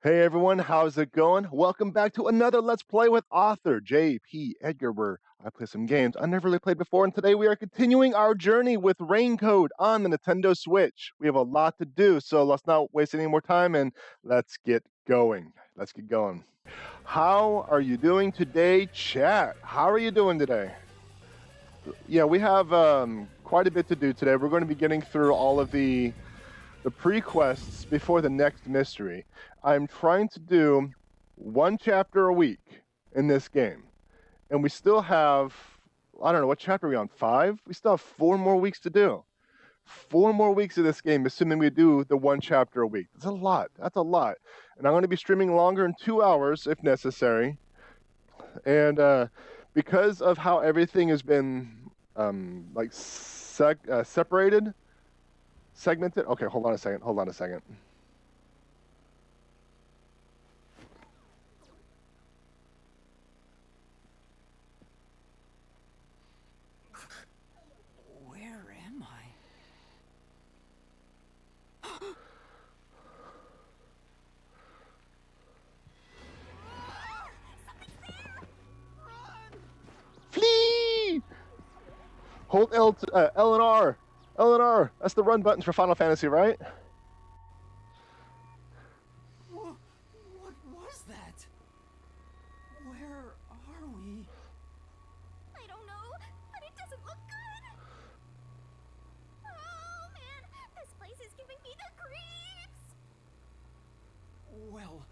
Hey everyone, how's it going? Welcome back to another Let's Play with author J.P.Edgar, where I play some games I never really played before, and today we are continuing our journey with RainCode on the Nintendo Switch. We have a lot to do, so let's not waste any more time and let's get going. How are you doing today, chat? How are you doing today? Yeah, we have quite a bit to do today. We're going to be getting through all of the pre-quests before the next mystery. I'm trying to do one chapter a week in this game. And we still have, I don't know, what chapter are we on? 5? We still have 4 more weeks to do. 4 more weeks of this game, assuming we do the one chapter a week. That's a lot. That's a lot. And I'm going to be streaming longer in 2 hours if necessary. And because of how everything has been separated, segmented. Okay, hold on a second. Where am I? Flee! Hold L and R. L and R. That's the run buttons for Final Fantasy, right? What was that? Where are we? I don't know, but it doesn't look good. Oh man, this place is giving me the creeps. Well,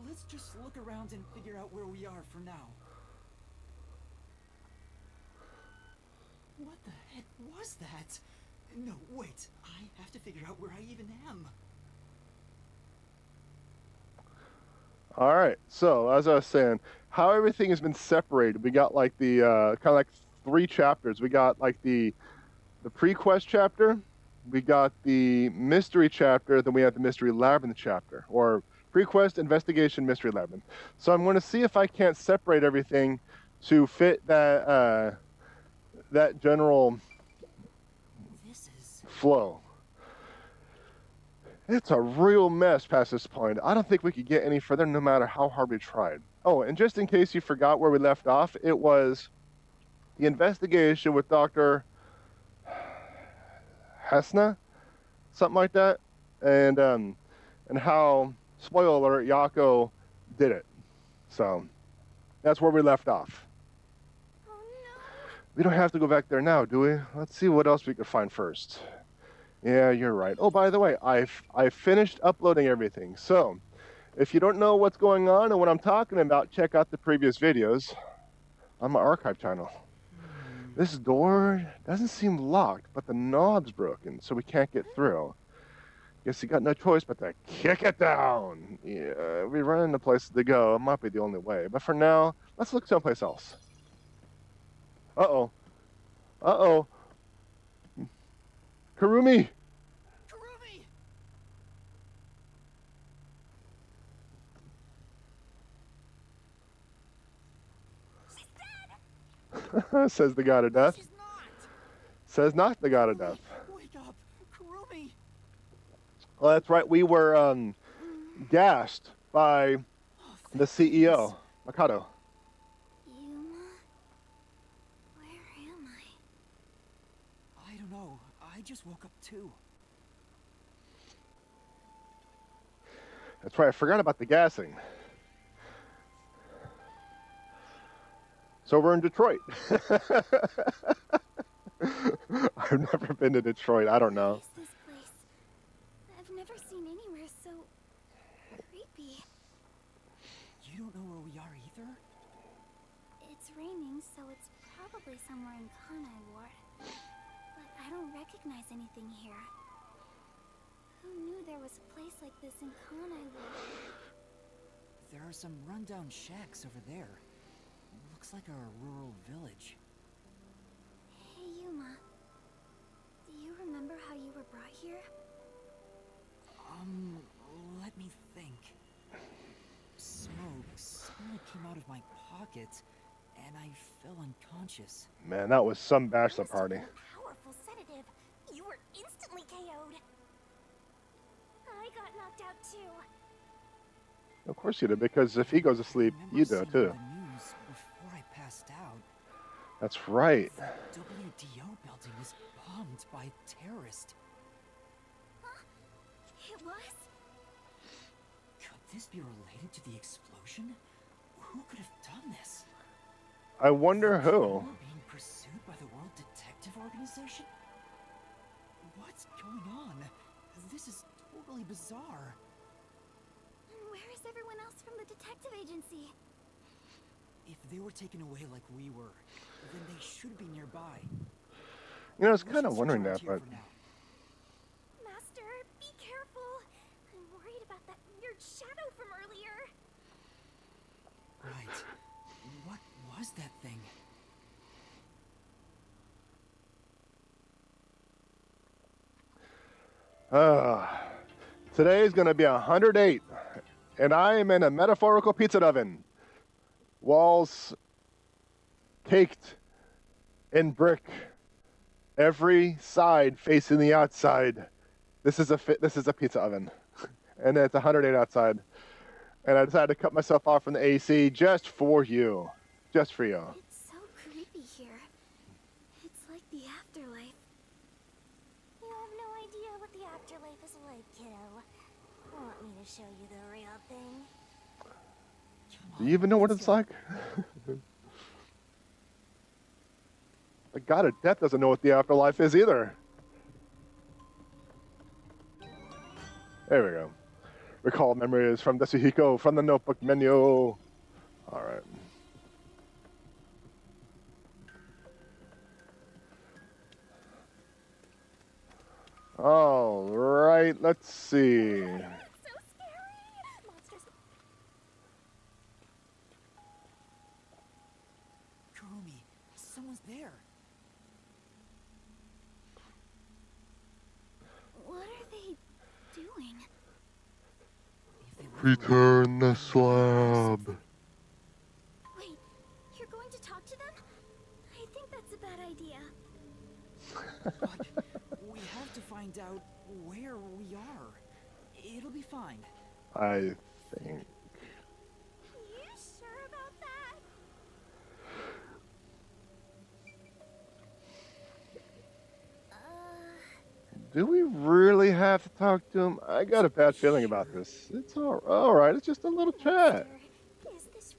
let's just look around and figure out where we are for now. What the heck was that? No, wait. I have to figure out where I even am. All right. So as I was saying, how everything has been separated. We got like the kind of like 3 chapters. We got like the pre-quest chapter. We got the mystery chapter. Then we have the mystery labyrinth chapter, or pre-quest, investigation, mystery labyrinth. So I'm going to see if I can't separate everything to fit that that general flow. It's a real mess past this point. I don't think we could get any further no matter how hard we tried. Oh, and just in case you forgot where we left off, it was the investigation with Dr. Hesna, something like that, and how, spoiler alert, Yako did it. So that's where we left off. Oh no. We don't have to go back there now, do we? Let's see what else we could find first. Yeah, you're right. Oh, by the way, I finished uploading everything. So, if you don't know what's going on and what I'm talking about, check out the previous videos on my archive channel. This door doesn't seem locked, but the knob's broken, so we can't get through. Guess you got no choice but to kick it down. Yeah, we run into places to go. It might be the only way. But for now, let's look someplace else. Uh-oh. Uh-oh. Kurumi! Kurumi! She's dead. Says the god of death. She's not! Says not the god of death. Wake up! Kurumi! Well, that's right. We were gassed by the CEO, Mikado. Yuma? Where am I? I don't know. I just woke up too. That's right. I forgot about the gassing. So we're in Detroit. I've never been to Detroit. I don't know. What is this place? I've never seen anywhere so creepy. You don't know where we are either? It's raining, so it's probably somewhere in Kanai Ward. But I don't recognize anything here. Who knew there was a place like this in Kanai Ward? There are some rundown shacks over there. Looks like a rural village. Hey, Yuma. Do you remember how you were brought here? Let me think. Smoke suddenly came out of my pocket, and I fell unconscious. Man, that was some bachelor Must have party. been a powerful sedative. You were instantly KO'd. I got knocked out too. Of course you do, because if he goes to sleep, you do too. The news before I passed out. That's right. The WDO building was bombed by a terrorist. Huh? It was? Could this be related to the explosion? Who could have done this? I wonder who. People are being pursued by the World Detective Organization? What's going on? This is totally bizarre. Where is everyone else from the detective agency? If they were taken away like we were, then they should be nearby. You know, I was We kind of should wondering search that, around but here for now. Master, be careful. I'm worried about that weird shadow from earlier. Right. What was that thing? today is going to be 108, and I am in a metaphorical pizza oven. Walls caked in brick, every side facing the outside. This is a pizza oven, and it's 108 outside. And I decided to cut myself off from the AC just for you, just for you. It's so creepy here. It's like the afterlife. You have no idea what the afterlife is like, kiddo. Want me to show you the real thing? Do you even know what it's like? The god of death doesn't know what the afterlife is either. There we go. Recall memories from Desahiko from the notebook menu. All right. All right, let's see. It's so scary! Monsters. Kurumi, someone's there. What are they doing? If they were Return the slab. Wait, you're going to talk to them? I think that's a bad idea. But we have to find out where we are. It'll be fine. I think. You sure about that? Do we really have to talk to him? I got a bad feeling about this. It's all right. It's just a little chat. Is this...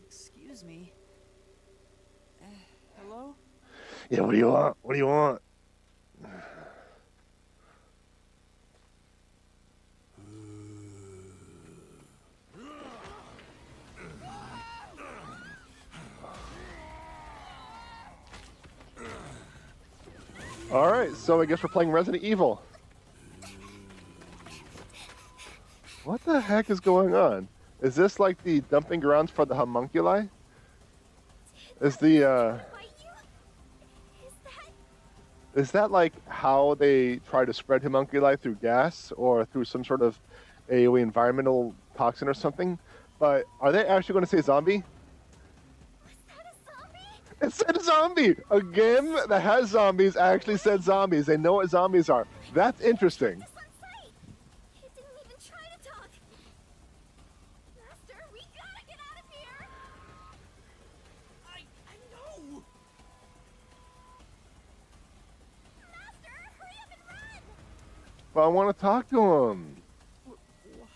Excuse me. Hello? Yeah, what do you want? What do you want? All right, so I guess we're playing Resident Evil. What the heck is going on? Is this like the dumping grounds for the homunculi? Is the Bite you? Is that... is that like how they try to spread homunculi through gas or through some sort of AoE environmental toxin or something? But are they actually going to say zombie? Was that a zombie? It said zombie! A game that has zombies actually said zombies. They know what zombies are. That's interesting. This on sight. It didn't even try to talk. Master, we gotta get out of here. I know! Master, hurry up and run. But I want to talk to them.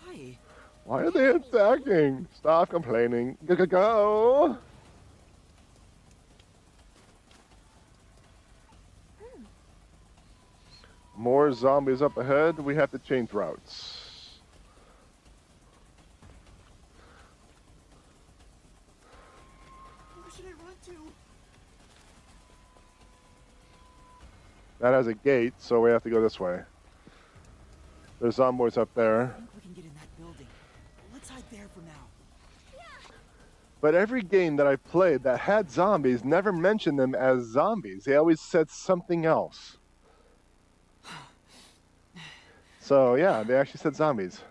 Why? Why are they attacking? Stop complaining. Go. More zombies up ahead. We have to change routes. Where should I run to? That has a gate, so we have to go this way. There's zombies up I there. think we can get in that building. Let's hide there for now. But every game that I played that had zombies never mentioned them as zombies. They always said something else. So yeah, they actually said zombies.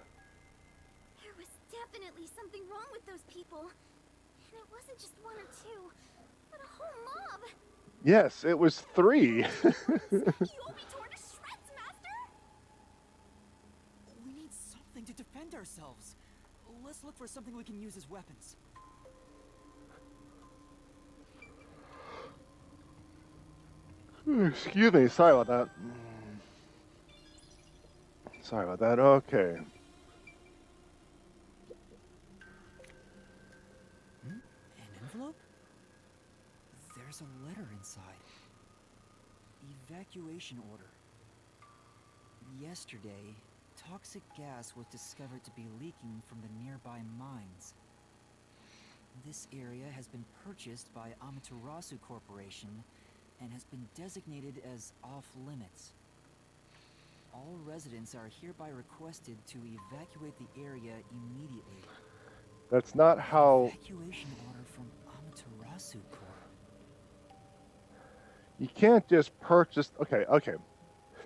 There was definitely something wrong with those people. And it wasn't just one or two, but a whole mob. Yes, it was 3. You will be torn to shreds, Master. We need something something to defend ourselves. Let's look for something we can use as weapons. Excuse me, sorry about that. Sorry about that, okay. An envelope? There's a letter inside. Evacuation order. Yesterday, toxic gas was discovered to be leaking from the nearby mines. This area has been purchased by Amaterasu Corporation and has been designated as off-limits. All residents are hereby requested to evacuate the area immediately. That's not how... Evacuation order from Amaterasu Corp. You can't just purchase... Okay.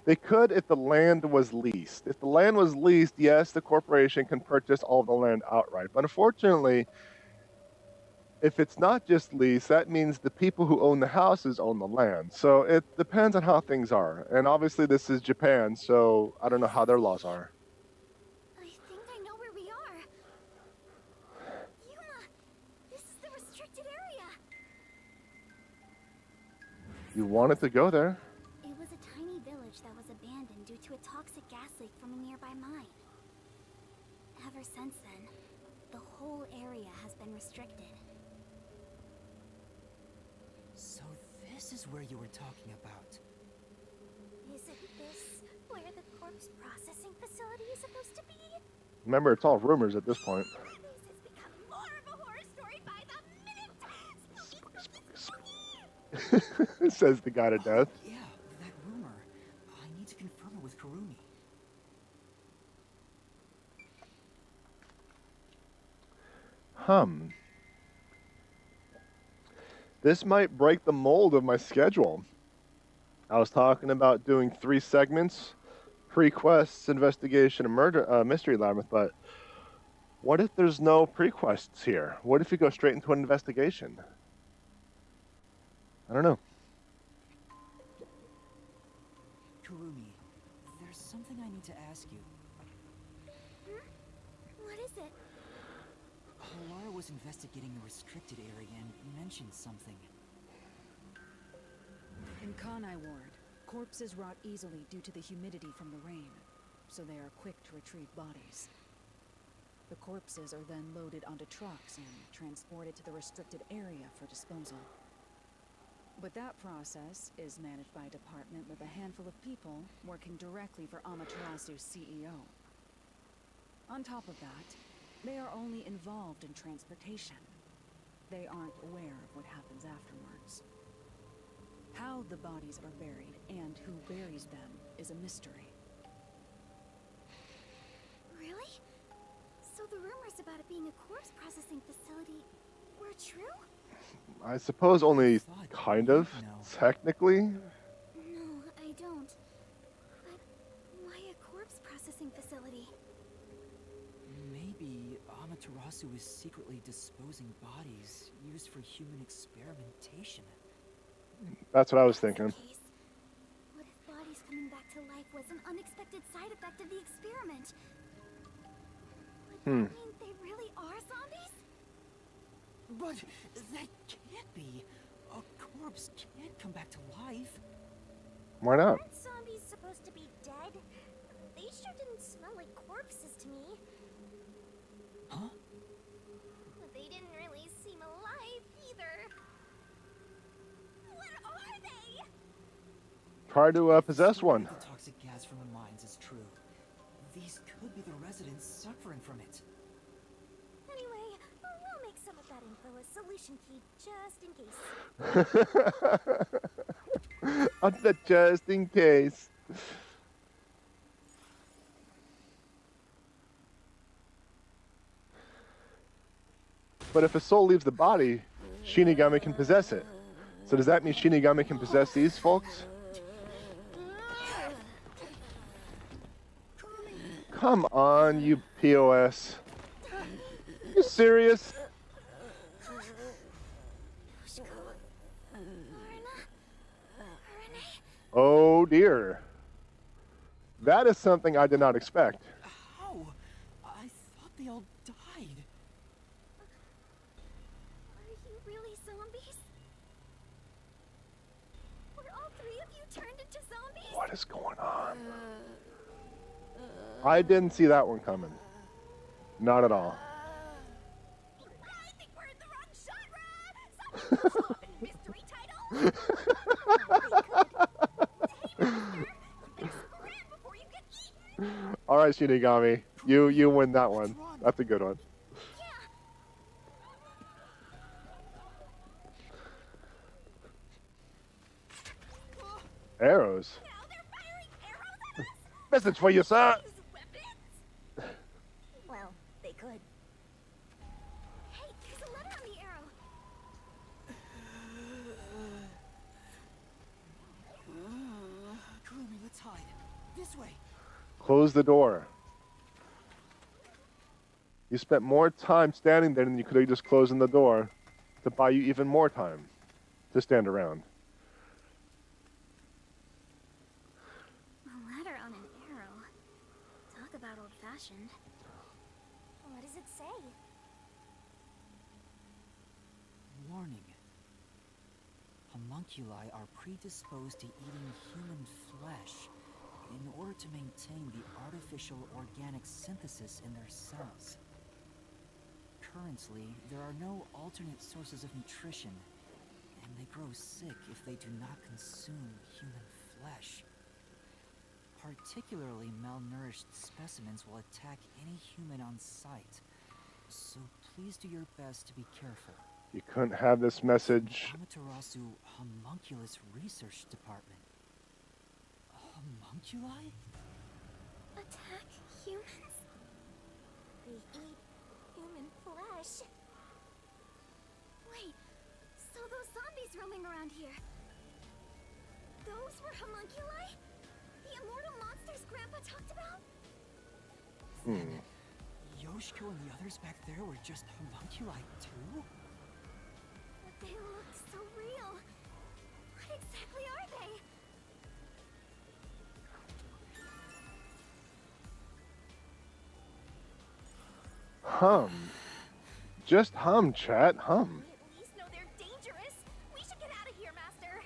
They could if the land was leased. If the land was leased, yes, the corporation can purchase all the land outright. But unfortunately, if it's not just leased, that means the people who own the houses own the land. So it depends on how things are. And obviously this is Japan, so I don't know how their laws are. I think I know where we are. Yuma, this is the restricted area. You wanted to go there. It was a tiny village that was abandoned due to a toxic gas leak from a nearby mine. Ever since then, the whole area has been restricted. So this is where you were talking about. Isn't this where the corpse processing facility is supposed to be? Remember, it's all rumors at this point. This is becoming more of a horror story by the minute. Says the guy to death. Yeah, that rumor. I need to confirm it with Kurumi. This might break the mold of my schedule. I was talking about doing 3 segments, pre-quests, investigation, and murder, mystery labyrinth, but what if there's no pre-quests here? What if you go straight into an investigation? I don't know. Kurumi, there's something I need to ask you. What is it? Lara was investigating a restricted area and mentioned something. In Kanai Ward, corpses rot easily due to the humidity from the rain, so they are quick to retrieve bodies. The corpses are then loaded onto trucks and transported to the restricted area for disposal. But that process is managed by a department with a handful of people working directly for Amaterasu's CEO. On top of that, they are only involved in transportation. They aren't aware of what happens afterwards. How the bodies are buried and who buries them is a mystery. Really? So the rumors about it being a corpse processing facility were true? I suppose only kind of, technically. No, I don't. But why a corpse processing facility? Maybe Amaterasu is secretly disposing bodies used for human experimentation. That's what I was thinking. Case. What if bodies coming back to life was an unexpected side effect of the experiment? Would that mean they really are zombies? But that can't be. A corpse can't come back to life. Why not? Aren't zombies supposed to be dead? They sure didn't smell like corpses to me. Huh? They didn't really seem alive either. What are they? Try to possess Story one. of the toxic gas from the mines is true. These could be the residents suffering from it. Anyway, we'll make some of that info a solution key just in case. Just in case. But if a soul leaves the body, Shinigami can possess it. So does that mean Shinigami can possess these folks? Come on, you POS. You serious? Oh dear. That is something I did not expect. How? they all died. Are you really zombies? Were all three of you turned into zombies? What is going on? I didn't see that one coming. Not at all. I think we're in the wrong genre! Zombie mystery title! Hey, Master! You better scram before you get eaten! All right, Shinigami. You win that one. That's a good one. Arrows? Now they're firing arrows at us! Message for you, sir! Use weapons? Well, they could. Hey, there's a letter on the arrow. Kurumi, let's hide. This way. Close the door. You spent more time standing there than you could have just closing the door to buy you even more time to stand around. A letter on an arrow. Talk about old-fashioned. What does it say? Warning. Homunculi are predisposed to eating human flesh in order to maintain the artificial organic synthesis in their cells. Currently, there are no alternate sources of nutrition, and they grow sick if they do not consume human flesh. Particularly malnourished specimens will attack any human on sight, so please do your best to be careful. You couldn't have this message. Amaterasu Homunculus Research Department. Homunculi? Attack humans? They eat human flesh. Wait, so those zombies roaming around here, those were homunculi? The immortal monsters Grandpa talked about? Yoshiko and the others back there were just homunculi too? But they look so real. What exactly are they? Hum. Just hum, chat. Hum. We at least know they're dangerous. We should get out of here, Master.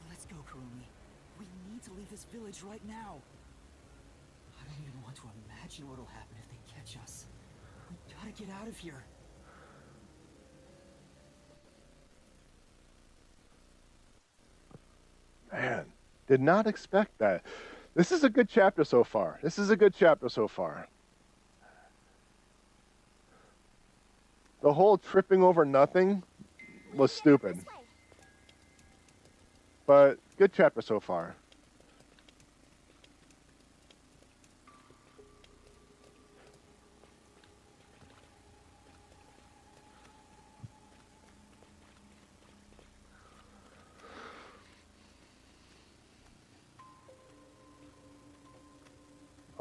Let's go, Kurumi. We need to leave this village right now. I don't even want to imagine what'll happen if they catch us. We gotta get out of here. Man, did not expect that. This is a good chapter so far. This is a good chapter so far. The whole tripping over nothing was stupid. This way. But good chapter so far.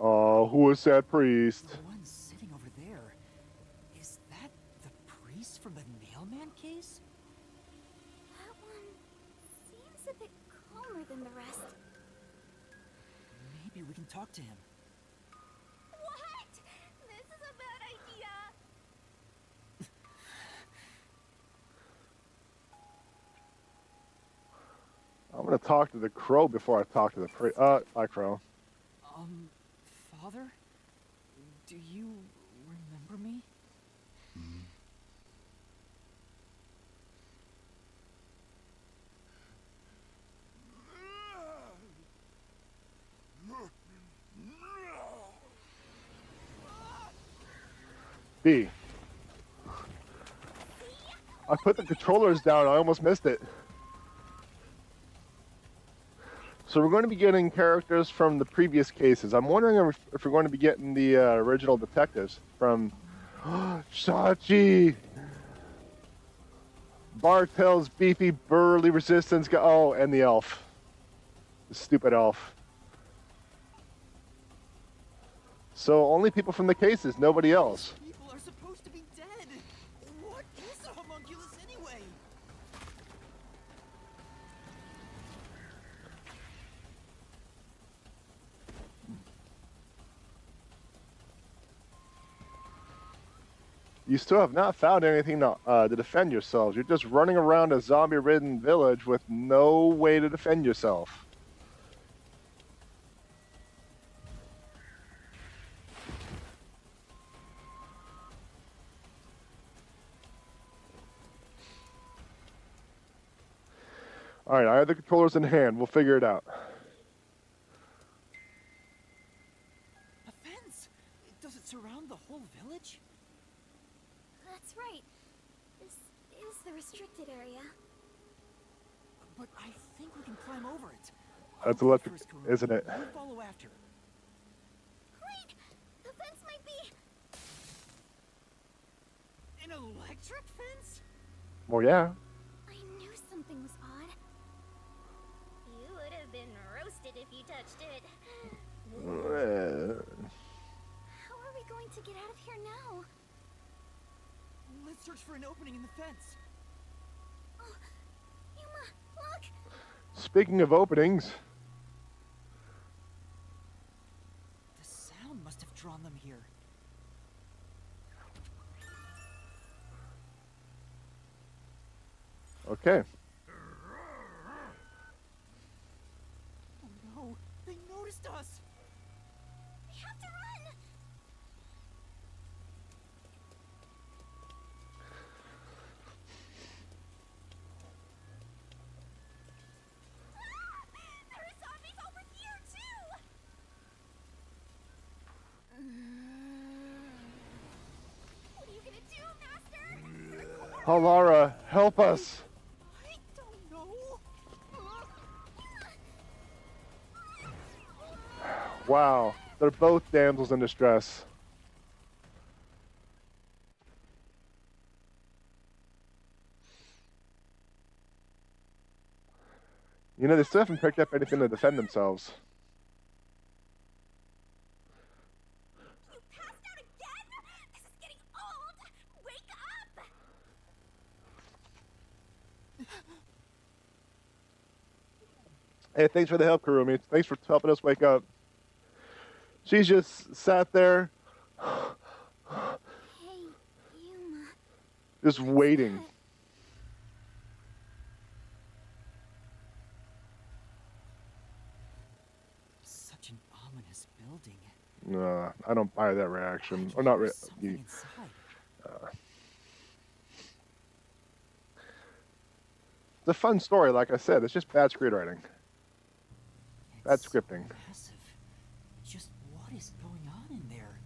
Oh, who is that priest? The one sitting over there, is that the priest from the Nailman case? That one seems a bit calmer than the rest. Maybe we can talk to him. What? This is a bad idea. I'm gonna talk to the crow before I talk to the priest. Hi, crow. Father? Do you remember me? B. I put the controllers down. I almost missed it. So we're going to be getting characters from the previous cases. I'm wondering if we're going to be getting the original detectives from Shachi, Bartel's beefy, burly resistance guy. Oh, and the elf. The stupid elf. So only people from the cases, nobody else. People are supposed to be dead. What is a homunculus anyway? You still have not found anything to defend yourselves. You're just running around a zombie-ridden village with no way to defend yourself. Alright, I have the controllers in hand. We'll figure it out. A fence? Does it surround the whole village? That's right. This is the restricted area. But I think we can climb over it. That's I'll go electric, first, Kurumi. isn't it? You follow after. Wait! The fence might be... An electric fence? Well, yeah. I knew something was odd. You would have been roasted if you touched it. How are we going to get out of here now? Let's search for an opening in the fence. Oh, Yuma, look! Speaking of openings, The sound must have drawn them here. okay. Oh no, they noticed us! We have to run! There are zombies over here too! What are you gonna do, Master? Halara, help us! I don't know. Wow, they're both damsels in distress. You know, they still haven't picked up anything to defend themselves. You passed out again? This is getting old! Wake up! Hey, thanks for the help, Kurumi. Thanks for helping us wake up. She just sat there, Hey, Yuma. just waiting. Such an ominous building. Nah, I don't buy that reaction. Or I not. hear something inside. It's a fun story, like I said. It's just bad screenwriting. Bad It's scripting. Massive. Just what is going on in there?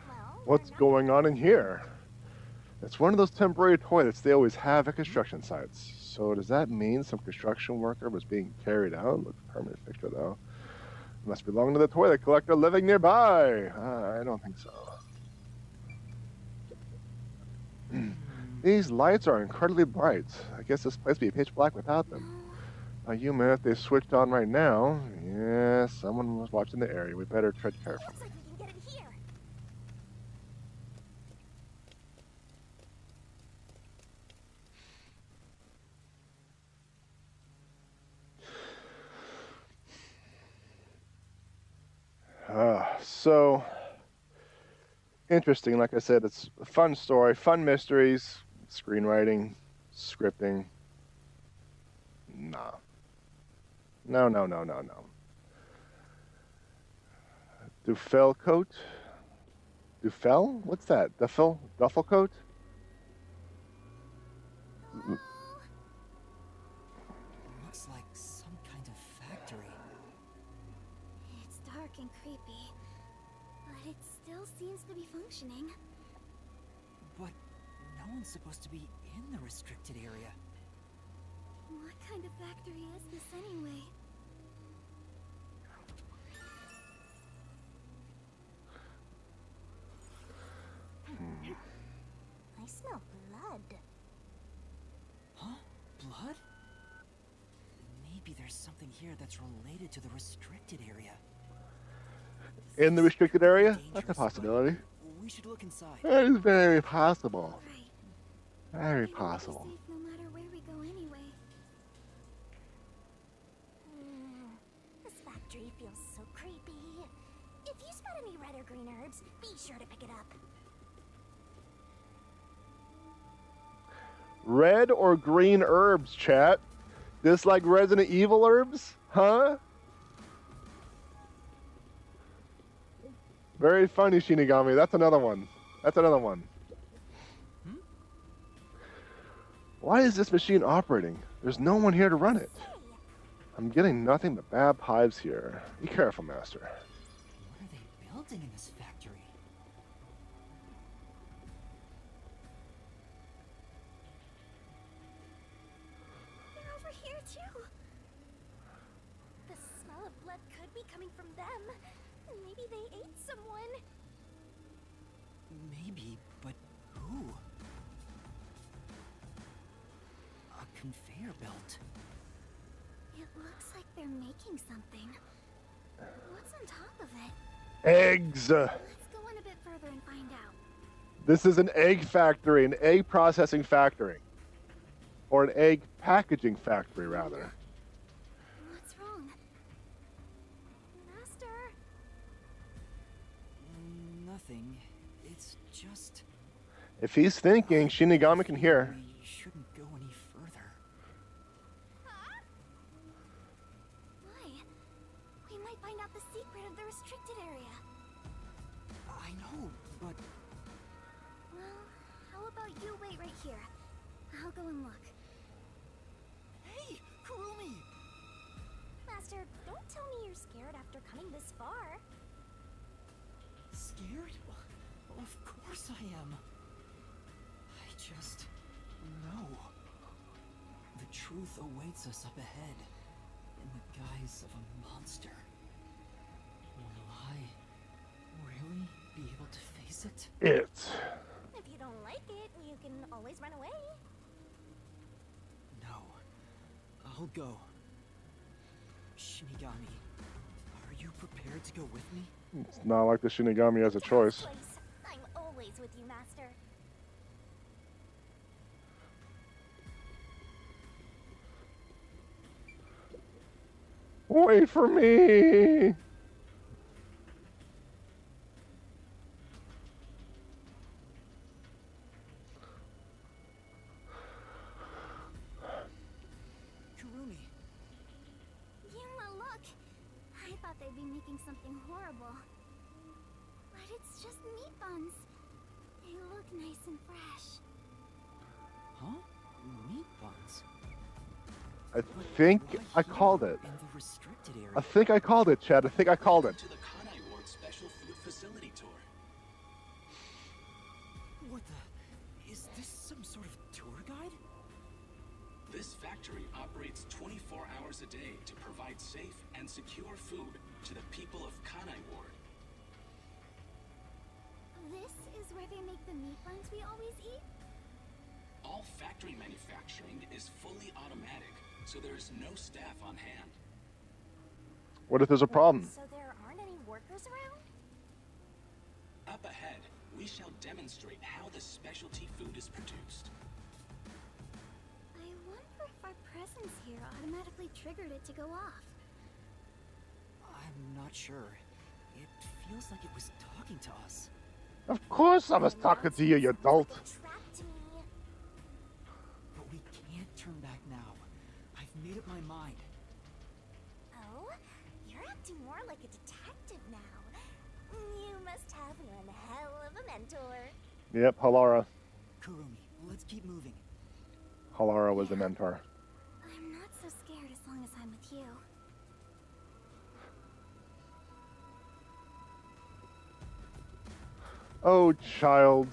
Well, What's going on in here? It's one of those temporary toilets they always have at construction sites. So does that mean some construction worker was being carried out? Looks permanent fixture though. Must belong to the toilet collector living nearby. I don't think so. These lights are incredibly bright. I guess this place would be pitch black without them. Yuma, if they switched on right now, yeah, someone was watching the area. We better tread carefully. looks like we can get in here. So interesting. Like I said, it's a fun story, fun mysteries, screenwriting, scripting. Nah. No. Duffel coat? Duffel? What's that? Duffel coat? Looks like some kind of factory. It's dark and creepy, but it still seems to be functioning. But no one's supposed to be in the restricted area. What kind of factory is this anyway? I smell blood. Huh? Blood? Maybe there's something here that's related to the restricted area. In the restricted area? That's a Dangerous, possibility. but we should look inside. That is very possible. Right. Very Maybe we'll be possible. safe no matter where we go anyway. This factory feels so creepy. If you spot any red or green herbs, be sure to pick it up. Red or green herbs, chat? Just like Resident Evil herbs? Huh? Very funny, Shinigami. That's another one. That's another one. Why is this machine operating? There's no one here to run it. I'm getting nothing but bad vibes here. Be careful, Master. What are they building in this factory? They're over here too. The smell of blood could be coming from them. Maybe they ate someone. Maybe, but who? A conveyor belt. It looks like they're making something. What's on top of it? Eggs! Let's go on a bit further and find out. This is an egg factory, an egg processing factory. Or an egg packaging factory, rather. What's wrong? Master. Nothing. It's just... If he's thinking, Shinigami can hear. We shouldn't go any further. Why? We might find out the secret of the restricted area. I know, but... Well, how about you wait right here? I'll go and look. Hey, Kurumi! Master, don't tell me you're scared after coming this far. Scared? Well, of course I am. I just know. The truth awaits us up ahead, in the guise of a monster. Will I really be able to face it? If you don't like it, you can always run away. No. I'll go. Shinigami, are you prepared to go with me? It's not like the Shinigami has a choice. Place. I'm always with you, Master. Wait for me! Kurumi, Yuma, look! I thought they'd be making something horrible. But it's just meat buns. They look nice and fresh. huh? Meat buns? I think I called it. In the restricted area. I think I called it, Chad. I think I called it. To the Kanai Ward Special Food Facility Tour. What the? Is this some sort of tour guide? This factory operates 24 hours a day to provide safe and secure food to the people of Kanai Ward. This is where they make the meat buns we always eat? All factory manufacturing is fully automatic, so there is no staff on hand. What if there's a problem? So there aren't any workers around? Up ahead, we shall demonstrate how the specialty food is produced. I wonder if our presence here automatically triggered it to go off. I'm not sure. It feels like it was talking to us. Of course I was talking to you, you adult. Trapped me. But we can't turn back now. I've made up my mind. Oh, you're acting more like a detective now. You must have one hell of a mentor. Yep, Halara. Kurumi, let's keep moving. Halara was the mentor. I'm not so scared as long as I'm with you. Oh, child.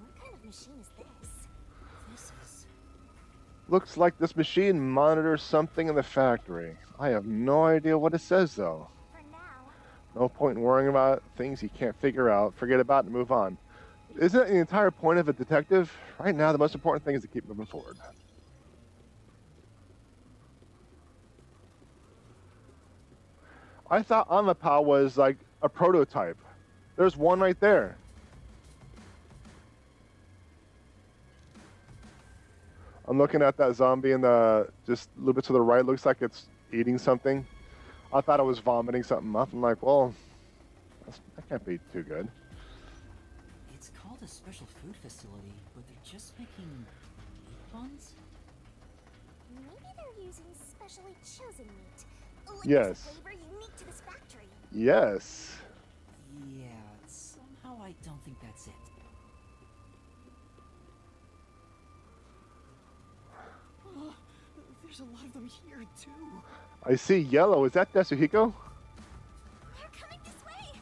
What kind of machine is this? This is... Looks like this machine monitors something in the factory. I have no idea what it says, though. For now, No point in worrying about things you can't figure out. Forget about it and move on. Isn't that the entire point of a detective? Right now, the most important thing is to keep moving forward. I thought Amapao was like a prototype. There's one right there. I'm looking at that zombie in the just a little bit to the right. Looks like it's eating something. I thought I was vomiting something up. I'm like, well, that can't be too good. It's called a special food facility, but they're just making meat buns? Maybe they're using specially chosen meat. Like Yes. there's a flavor unique to this factory. Yes. Yeah, somehow I don't think that's it. Oh, there's a lot of them here, too. I see yellow. Is that Desuhiko? They're coming this way.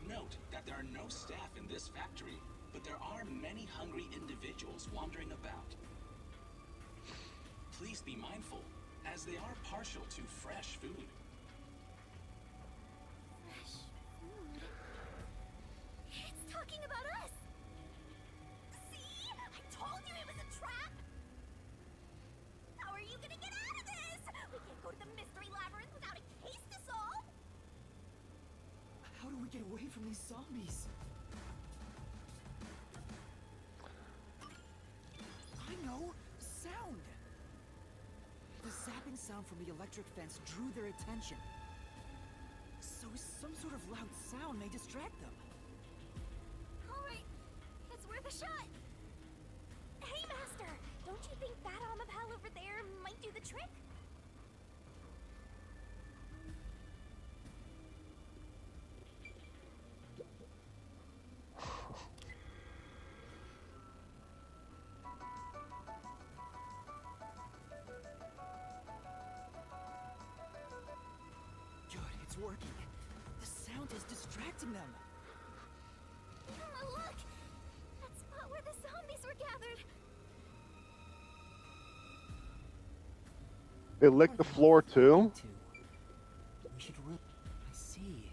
Note that there are no staff in this factory, but there are many hungry individuals wandering about. Please be mindful, as they are partial to fresh food. Fresh food. It's talking about us. See? I told you it was a trap. How are you gonna get out of this? We can't go to the mystery labyrinth without a case to solve. How do we get away from these zombies? I know! Sound! The zapping sound from the electric fence drew their attention. So some sort of loud sound may distract them. All right, it's worth a shot. Hey, Master, don't you think that Amapal over there might do the trick? Good, it's working. The sound is distracting them. Look! That spot where the zombies were gathered. They licked the floor too. We should I see.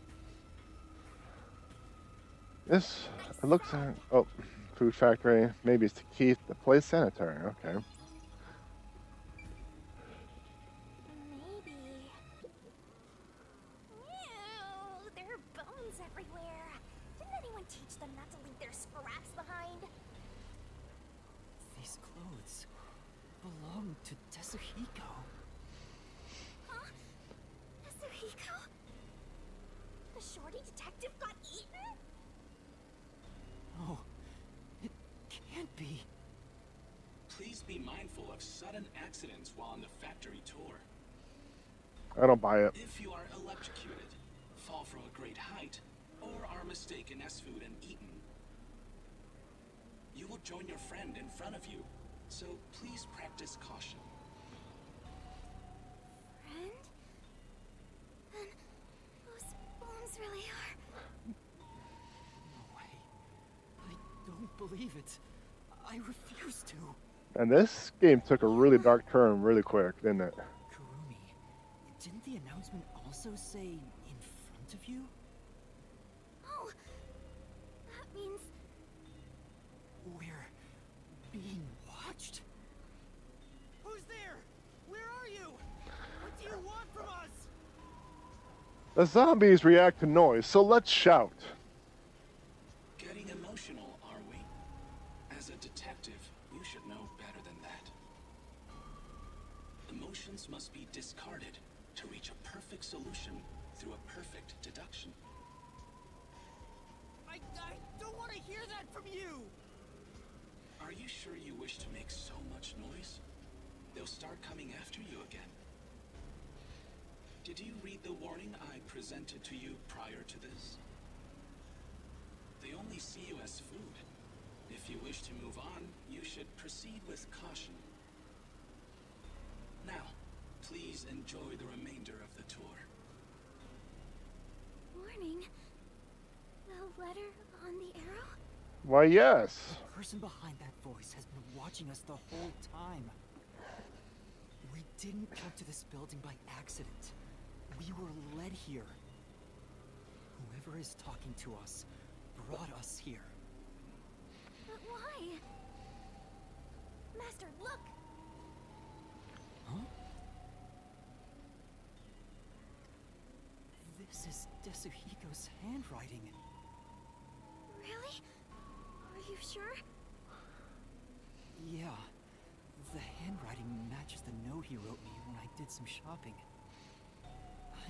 This, it looks like, oh, food factory. Maybe it's to keep the place sanitary. Okay. Maybe. Ew, there are bones everywhere. Didn't anyone teach them not to leave their scraps behind? These clothes belong to Desuhiko. Huh? Kazuhiko? The shorty detective got eaten? Oh, it can't be. Please be mindful of sudden accidents while on the factory tour. I don't buy it. If you are electrocuted, fall from a great height, or are mistaken as food and eaten, you will join your friend in front of you, so please practice caution. Friend? Then those bones really are. No way. I don't believe it. I refuse to. And this game took a really dark turn really quick, didn't it? Kurumi, didn't the announcement also say in front of you? Oh, that means We're being watched? Who's there? Where are you? What do you want from us? The zombies react to noise, so let's shout. Getting emotional, are we? As a detective, you should know better than that. Emotions must be discarded to reach a perfect solution through a perfect deduction. I don't want to hear that from you! Are you sure you wish to make so much noise? They'll start coming after you again. Did you read the warning I presented to you prior to this? They only see you as food. If you wish to move on, you should proceed with caution. Now, please enjoy the remainder of the tour. warning. The letter on the arrow? Why, yes. The person behind that voice has been watching us the whole time. We didn't come to this building by accident. We were led here. Whoever is talking to us brought us here. But why? Master, look! Huh? This is Desuhiko's handwriting. Really? Are you sure? Yeah. The handwriting matches the note he wrote me when I did some shopping.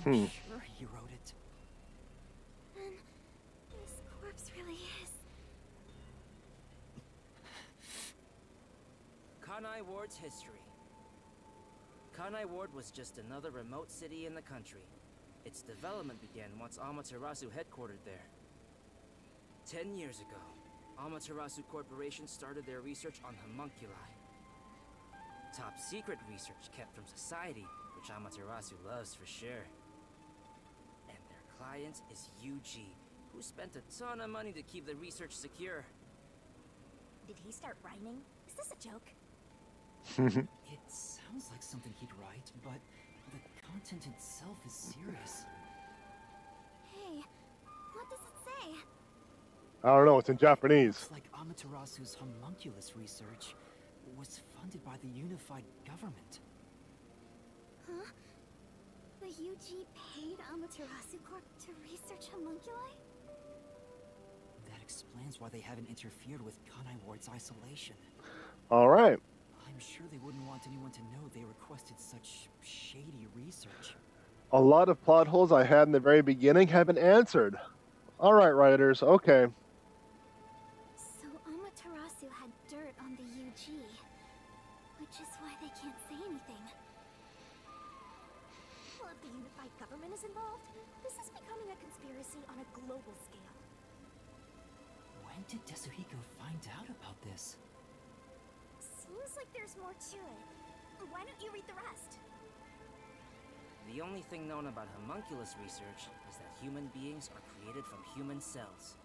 I'm sure he wrote it. Then this corpse really is. Kanai Ward's history. Kanai Ward was just another remote city in the country. Its development began once Amaterasu headquartered there. 10 years ago, Amaterasu Corporation started their research on homunculi. Top secret research kept from society, which Amaterasu loves for sure. And their client is UG, who spent a ton of money to keep the research secure. Did he start rhyming? Is this a joke? It sounds like something he'd write, but the content itself is serious. Hey, what does it say? I don't know. It's in Japanese. It's like Amaterasu's homunculus research was funded by the unified government. Huh? The UG paid Amaterasu Corp to research homunculi? That explains why they haven't interfered with Kanai Ward's isolation. All right. I'm sure they wouldn't want anyone to know they requested such shady research. A lot of plot holes I had in the very beginning have been answered. All right, writers. Okay. So Amaterasu had dirt on the UG, which is why they can't say anything. Well, if the unified government is involved, this is becoming a conspiracy on a global scale. When did Tetsuhiko find out about this? Seems like there's more to it. Why don't you read the rest? The only thing known about homunculus research is that human beings are created from human cells.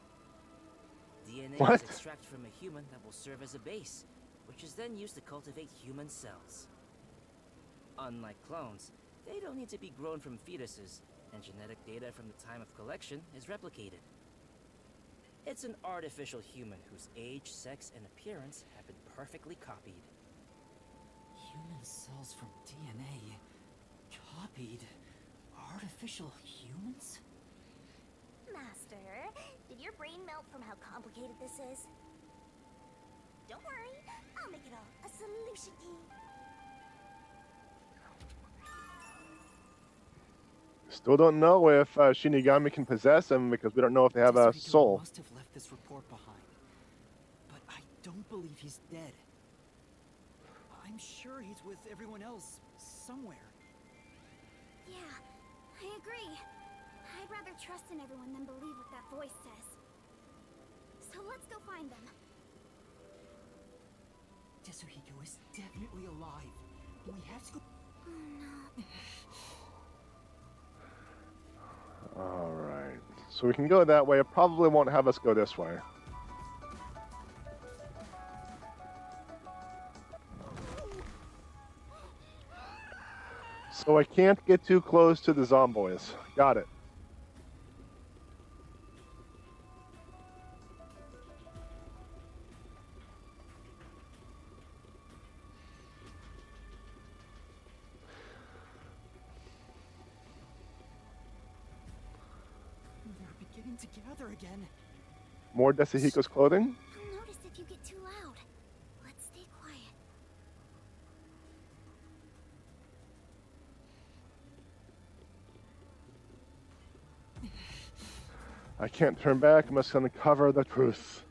DNA What? is extracted from a human that will serve as a base, which is then used to cultivate human cells. Unlike clones, they don't need to be grown from fetuses, and genetic data from the time of collection is replicated. It's an artificial human whose age, sex, and appearance have been perfectly copied. Human cells from DNA copied artificial humans? Master, did your brain melt from how complicated this is? Don't worry, I'll make it all a solution key. Still don't know if Shinigami can possess him because we don't know if they have a Tetsuhiko soul. must have left this report behind, but I don't believe he's dead. I'm sure he's with everyone else somewhere. Yeah, I agree. I'd rather trust in everyone than believe what that voice says. So let's go find them. Tetsuhiko is definitely alive. We have to go. Oh no. All right. So we can go that way. It probably won't have us go this way. So I can't get too close to the zomboids. Got it. They're beginning to gather again. More Tetsuhiko's clothing? I'll notice if you get too loud. Let's stay quiet. I can't turn back. I must uncover the truth.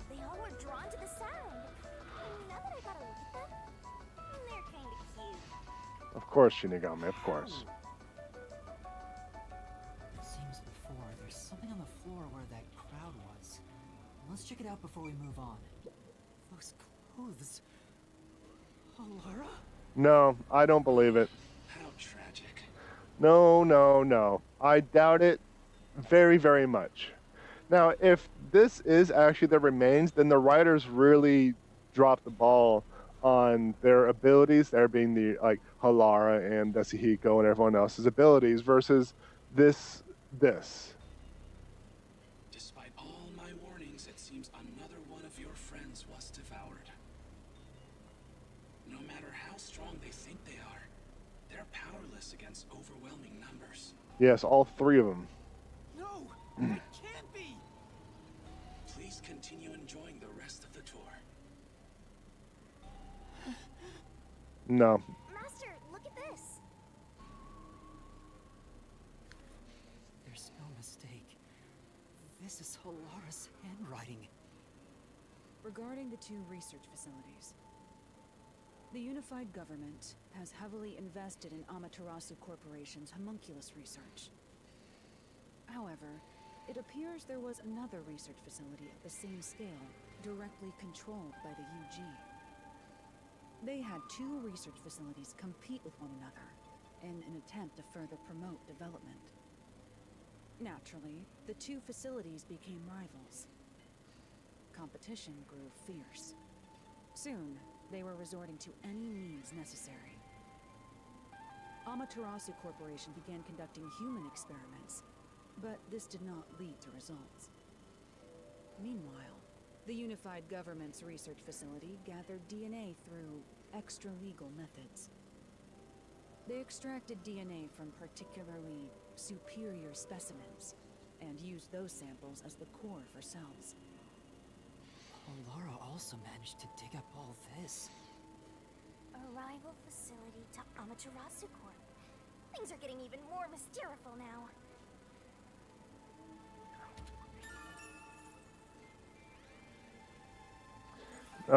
They all were drawn to the sound. Now that I gotta look at them, they're kinda cute. Of course, Shinigami, of course. Same as before, there's something on the floor where that crowd was. Let's check it out before we move on. Those clothes. Alara? No, I don't believe it. How tragic. No, no, no. I doubt it very, very much. Now, if this is actually the remains, then the writers really dropped the ball on their abilities, there being the, like, Halara and Tetsuhiko and everyone else's abilities versus this. Despite all my warnings, it seems another one of your friends was devoured. No matter how strong they think they are, they're powerless against overwhelming numbers. Yes, all three of them. No, it can't be. Please continue enjoying the rest of the tour. No. Master, look at this. There's no mistake. This is Halara's handwriting. Regarding the two research facilities, the unified government has heavily invested in Amaterasu Corporation's homunculus research. However, it appears there was another research facility at the same scale, directly controlled by the UG. They had two research facilities compete with one another in an attempt to further promote development. Naturally, the two facilities became rivals. Competition grew fierce. Soon, they were resorting to any means necessary. Amaterasu Corporation began conducting human experiments, but this did not lead to results. Meanwhile, the unified government's research facility gathered DNA through extra-legal methods. They extracted DNA from particularly superior specimens, and used those samples as the core for cells. Halara also managed to dig up all this. A rival facility to Amaterasu Corp. Things are getting even more mysterious now.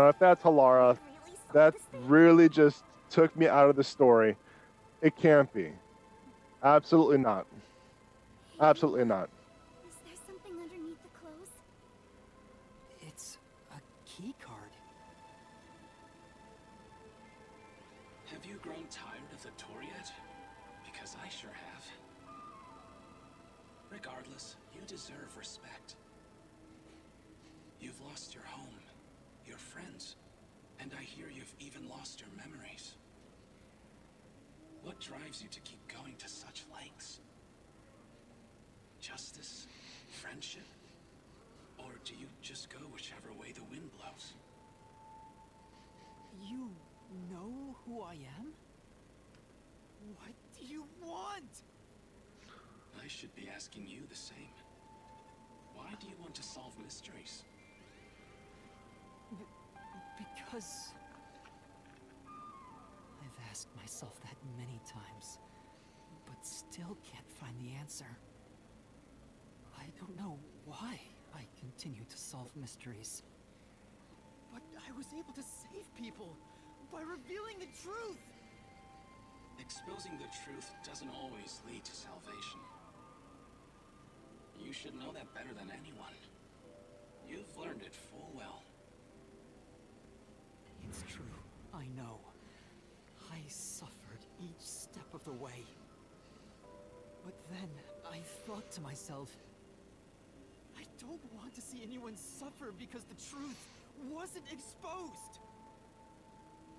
If that's Halara, Really saw that this thing? really just took me out of the story. It can't be. Absolutely not. Absolutely not. Is there something underneath the clothes? It's a key card. Have you grown tired of the tour yet? Because I sure have. Regardless, you deserve respect. You've lost your home, your friends, and I hear you've even lost your memories. What drives you to keep going to such lengths? Justice? Friendship? Or do you just go whichever way the wind blows? You know who I am? What do you want? I should be asking you the same. Why do you want to solve mysteries? Because I've asked myself that many times, but still can't find the answer. I don't know why I continue to solve mysteries. But I was able to save people by revealing the truth. Exposing the truth doesn't always lead to salvation. You should know that better than anyone. You've learned it full well. It's true, I know. I suffered each step of the way. But then I thought to myself, I don't want to see anyone suffer because the truth wasn't exposed.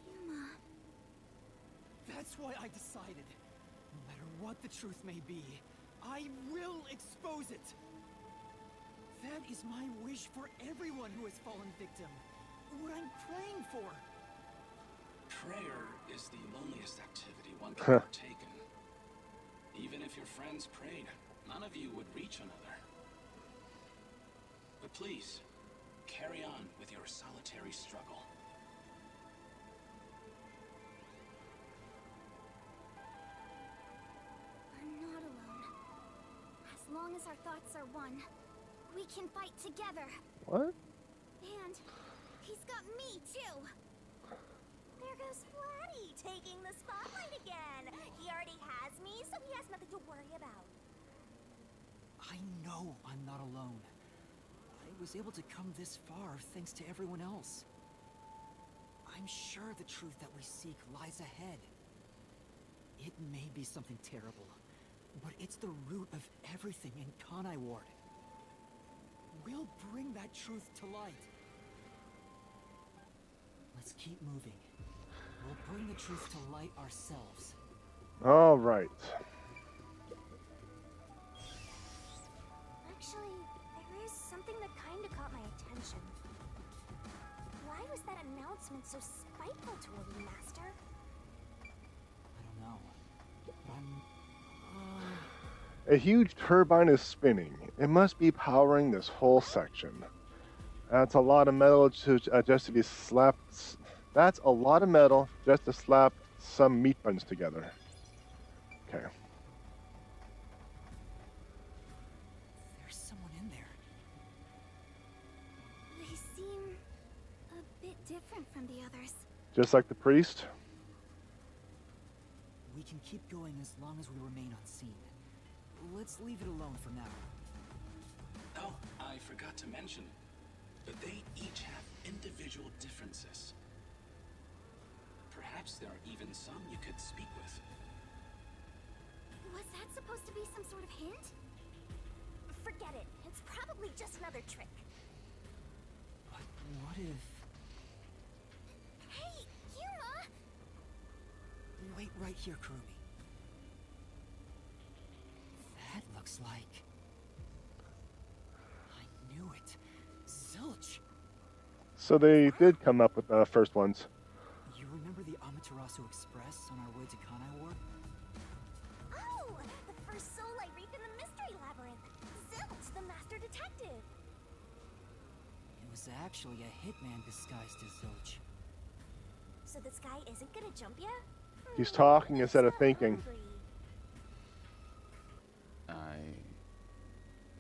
Yuma. That's why I decided, no matter what the truth may be, I will expose it. That is my wish for everyone who has fallen victim. What I'm praying for. Prayer is the loneliest activity one can partake in. Even if your friends prayed, none of you would reach another. But please, carry on with your solitary struggle. We're not alone. As long as our thoughts are one, we can fight together. What? And he's got me too. There goes Flatty, taking the spotlight again. He already has me, so he has nothing to worry about. I know I'm not alone. I was able to come this far thanks to everyone else. I'm sure the truth that we seek lies ahead. It may be something terrible, but it's the root of everything in Kanai Ward. We'll bring that truth to light. Let's keep moving. We'll bring the truth to light ourselves. All right. Actually, there is something that kind of caught my attention. Why was that announcement someone so spiteful toward you, Master? I don't know. But I'm... A huge turbine is spinning. It must be powering this whole section. That's a lot of metal just to be slapped. That's a lot of metal just to slap some meat buns together. Okay. There's someone in there. They seem a bit different from the others. Just like the priest. We can keep going as long as we remain unseen. Let's leave it alone for now. Oh, I forgot to mention, but they each have individual differences. Perhaps there are even some you could speak with. Was that supposed to be some sort of hint? Forget it. It's probably just another trick. But what if... Hey, Yuma! Wait right here, Kurumi. That looks like... I knew it. Zilch! So they did come up with the first ones. You remember the Amaterasu Express on our way to Kanai Ward? Oh! The first soul I reaped in the Mystery Labyrinth! Zilch, the Master Detective! It was actually a hitman disguised as Zilch. So this guy isn't gonna jump ya? He's talking instead of He's not thinking. hungry. I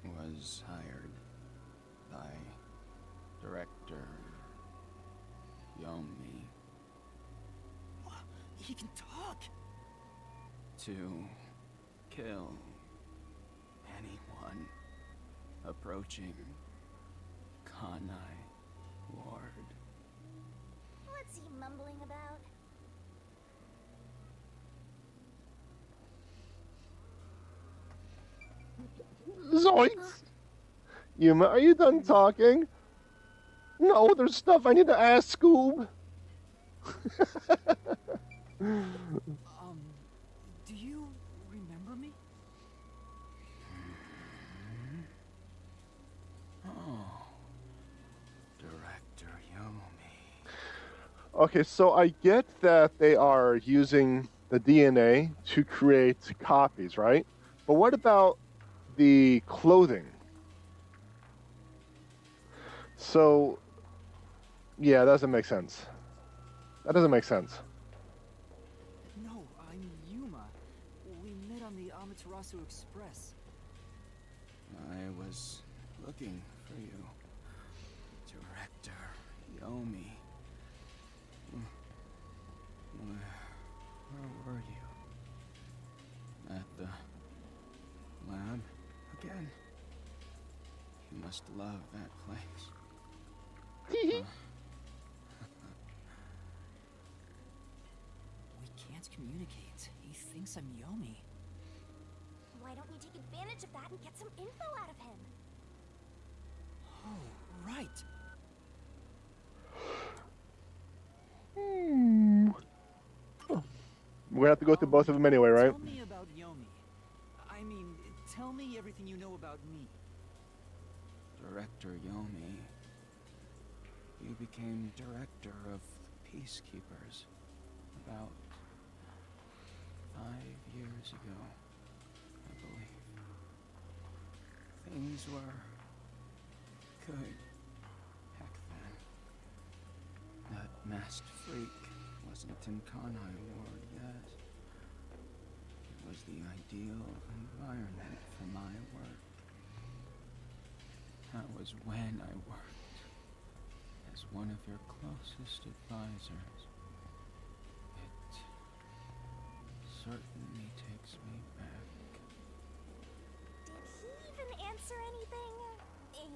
was hired by Director Yomi He can talk! to kill anyone approaching Kanai Ward. What's he mumbling about? Zoinks! Yuma, are you done talking? No, there's stuff I need to ask Scoob. Do you remember me? Oh, Director Yomi. Okay, so I get that they are using the DNA to create copies, right? But what about the clothing? So, yeah, that doesn't make sense. That doesn't make sense. No, I'm Yuma. We met on the Amaterasu Express. I was looking for you, Director Yomi. Where were you? At the lab again? You must love that place. We can't communicate. He thinks I'm Yomi. Why don't we take advantage of that and get some info out of him? Oh, right. We're gonna have to go through both of them anyway, right? Tell me about Yomi. I mean, tell me everything you know about me. Director Yomi, you became director of the Peacekeepers about 5 years ago, I believe. Things were good back then. That masked freak wasn't in Kanai Ward yet. It was the ideal environment for my work. That was when I worked as one of your closest advisors. It certainly takes me back. Did he even answer anything?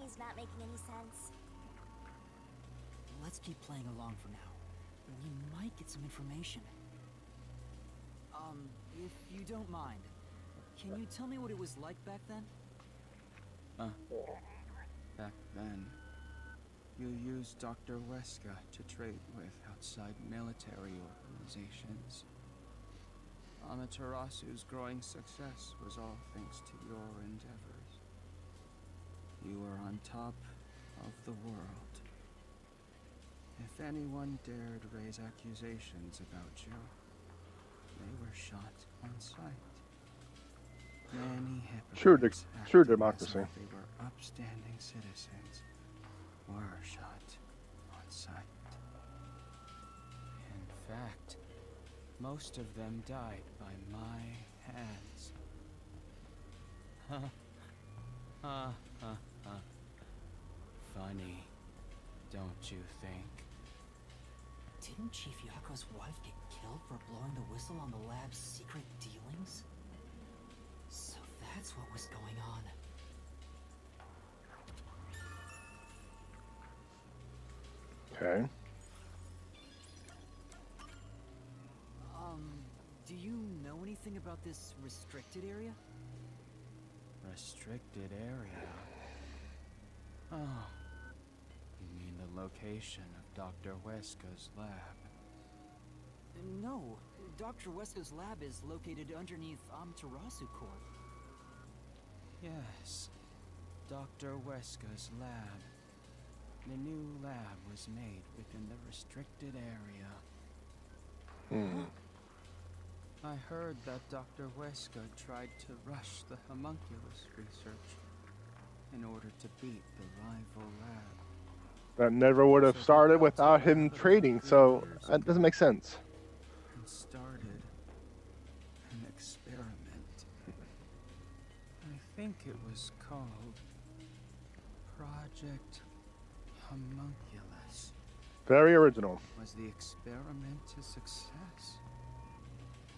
He's not making any sense. Let's keep playing along for now. We might get some information. If you don't mind, can you tell me what it was like back then? Back then, you used Dr. Weska to trade with outside military organizations. Amaterasu's growing success was all thanks to your endeavors. You were on top of the world. If If anyone dared raise accusations about you, they were shot on sight. Many hypocrites true acting democracy. as if they were upstanding citizens were shot on sight. In fact, most of them died by my hands. Funny, don't you think? Didn't Chief Yako's wife get killed for blowing the whistle on the lab's secret dealings? So that's what was going on. Okay. Do you know anything about this restricted area? Restricted area? Oh, you mean the location of Dr. Weska's lab? No, Dr. Weska's lab is located underneath Amaterasu Corp. Yes, Dr. Weska's lab. The new lab was made within the restricted area. I heard that Dr. Weska tried to rush the homunculus research in order to beat the rival lab. That never would have started without him trading, so that doesn't make sense. And started an experiment. I think it was called Project Homunculus. Very original. Was the experiment a success?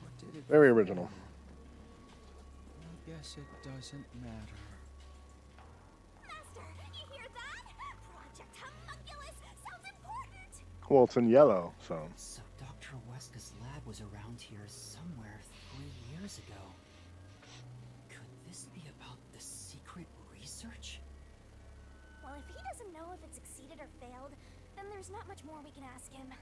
Or did it Very fail? original. I guess it doesn't matter. Master, you hear that? Project Homunculus sounds important! Well, it's in yellow, so. So Dr. Weska's lab was around here somewhere 3 years ago. Could this be about the secret research? Well, if he doesn't know if it succeeded or failed, then there's not much more we can ask him.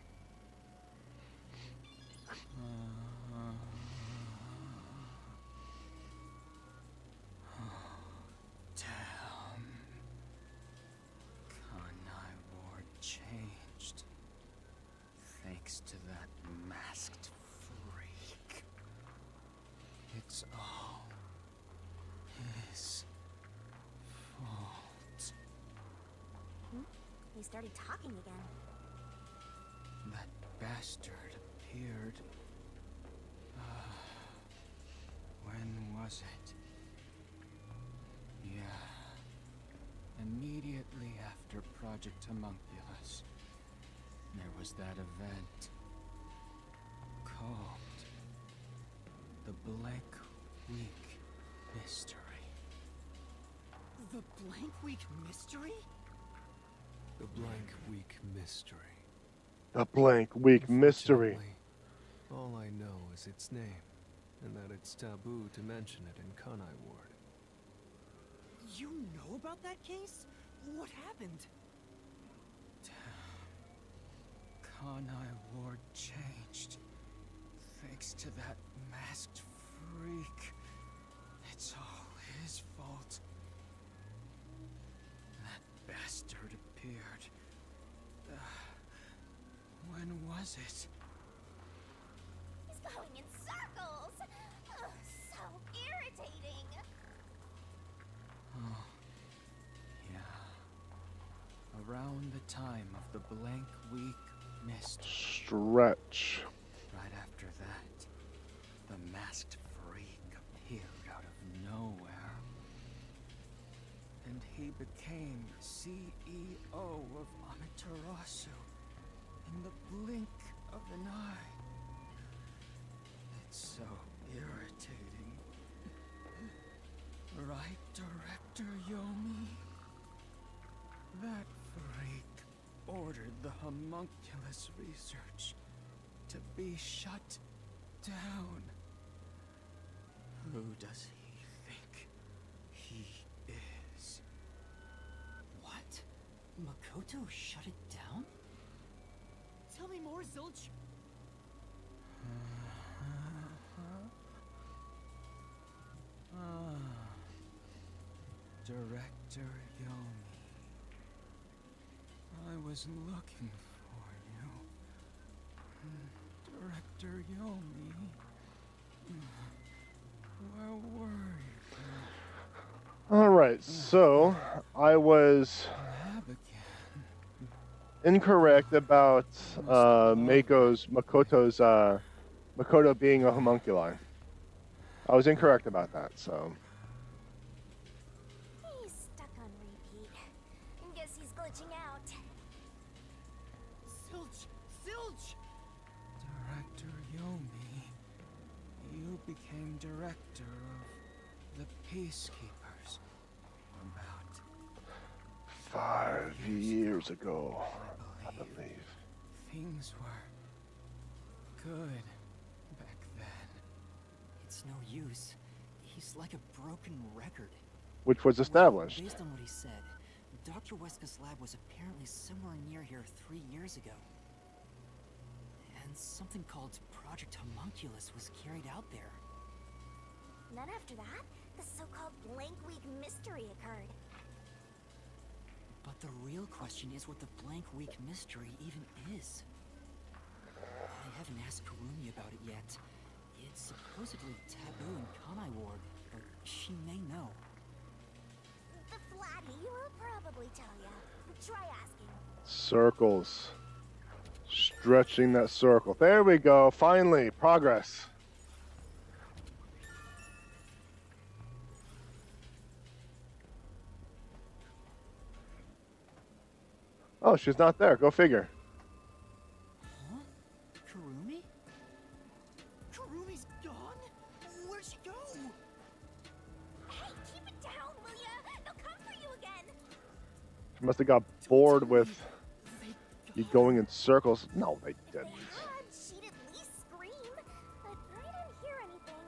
Damn. Kanai Ward changed. Thanks to that masked freak. It's all his fault. He started talking again. That bastard appeared. When was it? Yeah. Immediately after Project Homunculus, there was that event called the Blank Week Mystery. The Blank Week Mystery? The Blank Week Mystery. A blank week mystery. Unfortunately, all I know is its name, and that it's taboo to mention it in Kanai Ward. You know about that case? What happened? Kanai Ward changed. Thanks to that masked freak. It's all his fault. That bastard appeared. When was it? He's going in circles! Ugh, so irritating! Oh, yeah. Around the time of the Blank Week Mystery. Stretch. Right after that, the masked freak appeared out of nowhere. And he became CEO of Amaterasu in the blink of an eye. It's so irritating. Right, Director Yomi? That freak ordered the homunculus research to be shut down. Who does he think he is? What? Makoto shut it down? Tell me more, Zilch. Director Yomi. I was looking for you. Director Yomi. Where were you? All right, so I was Lab again. incorrect about Makoto being a homunculi. I was incorrect about that, so. He's stuck on repeat. Guess he's glitching out. Silch! Silch! Director Yomi, you became director of the Peacekeepers about 5 years ago, I believe. things were good back then. It's no use. He's like a broken record. Which was established. Based on what he said, Dr. Weska's lab was apparently somewhere near here 3 years ago. And something called Project Homunculus was carried out there. Then after that, the so-called Blank Week mystery occurred. But the real question is what the Blank Week mystery even is. I haven't asked Kurumi about it yet. It's supposedly taboo in Kanai Ward, but she may know. The Flatty will probably tell ya. Try asking. Circles. Stretching that circle. There we go. Finally, progress. Oh, she's not there. Go figure. Huh? Kurumi? Kurumi's gone? Where'd she go? Hey, keep it down, will ya? They'll come for you again. She must have got bored with They you going in circles. No, they didn't. She'd at least scream, but I didn't hear anything.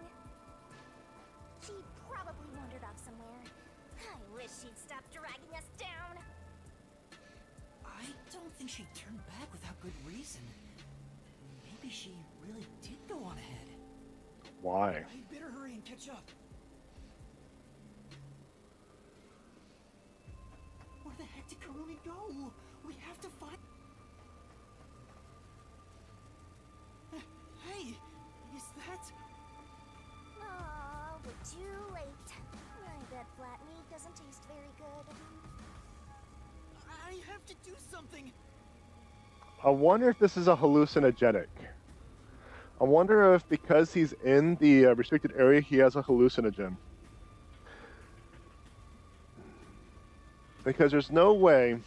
She probably wandered off somewhere. I wish she'd stop dragging us down. I don't think she turned back without good reason. Maybe she really did go on ahead. Why? I better hurry and catch up. Where the heck did Kurumi go? We have to find... Hey, is that... Oh, we're too late. I bet flat meat doesn't taste very good. I have to do something. I wonder if this is a hallucinogenic. I wonder if because he's in the restricted area, he has a hallucinogen. Because there's no way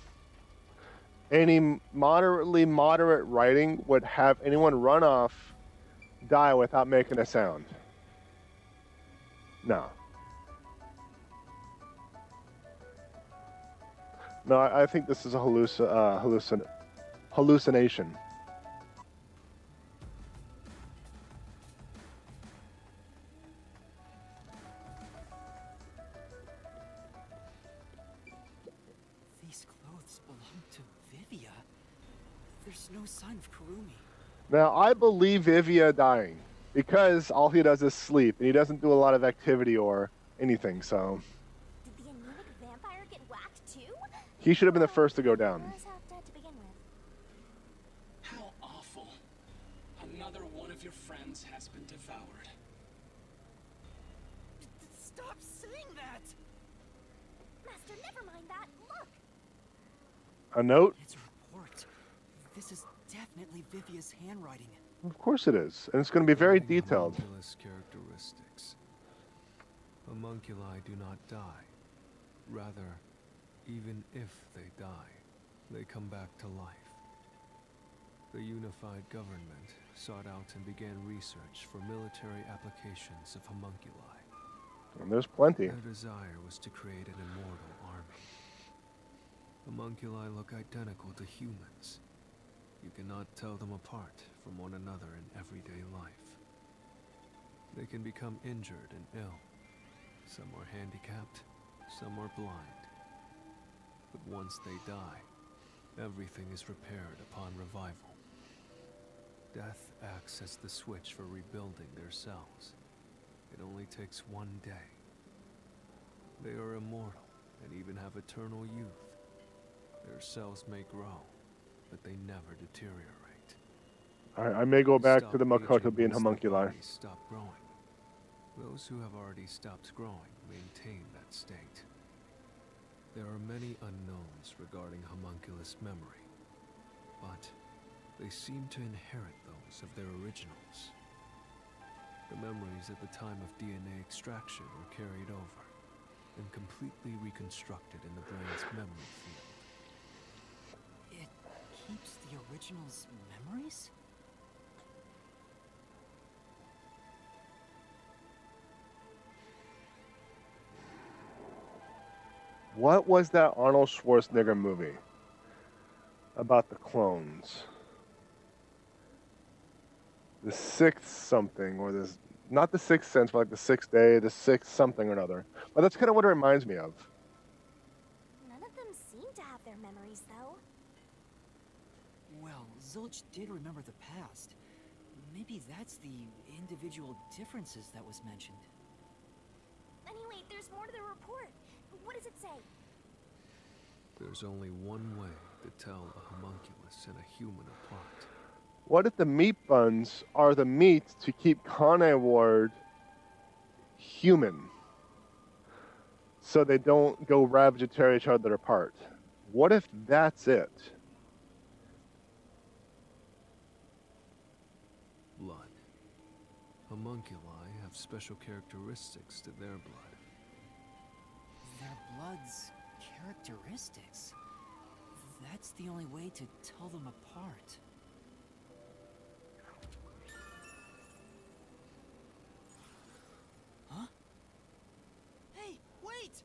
any moderately moderate writing would have anyone run off, die without making a sound. No. No, I think this is a hallucination. These clothes belong to Vivia. There's no sign of Kurumi. Now, I believe Vivia dying because all he does is sleep and he doesn't do a lot of activity or anything, so Did the anemic vampire get whacked too? he should have been the first to go down. Was half dead to begin with. How awful. Another one of your friends has been devoured. Stop saying that! Master, never mind that. Look! A note? It's a report. This is definitely Vivia's handwriting. Of course it is, and it's going to be very detailed. Homunculus characteristics. Homunculi do not die. Rather, even if they die, they come back to life. The unified government sought out and began research for military applications of homunculi. And there's plenty. Their desire was to create an immortal army. Homunculi look identical to humans. You cannot tell them apart from one another in everyday life. They can become injured and ill. Some are handicapped, some are blind. But once they die, everything is repaired upon revival. Death acts as the switch for rebuilding their cells. It only takes one day. They are immortal and even have eternal youth. Their cells may grow, but they never deteriorate. I may go back to the Stop Makoto aging being once the homunculi. bodies stop growing. Those who have already stopped growing maintain that state. There are many unknowns regarding homunculus memory, but they seem to inherit those of their originals. The memories at the time of DNA extraction were carried over and completely reconstructed in the brain's memory field. It keeps the original's memories? What was that Arnold Schwarzenegger movie about the clones? The Sixth something, or this, not the Sixth Sense, but like the Sixth Day, the Sixth something or another. But that's kind of what it reminds me of. None of them seem to have their memories, though. Well, Zilch did remember the past. Maybe that's the individual differences that was mentioned. Anyway, there's more to the report. What does it say? There's only one way to tell a homunculus and a human apart. What if the meat buns are the meat to keep Kane Ward human? So they don't go ravage and tear each other apart. What if that's it? Blood. Homunculi have special characteristics to their blood. Their blood's characteristics. That's the only way to tell them apart. Huh? Hey, wait!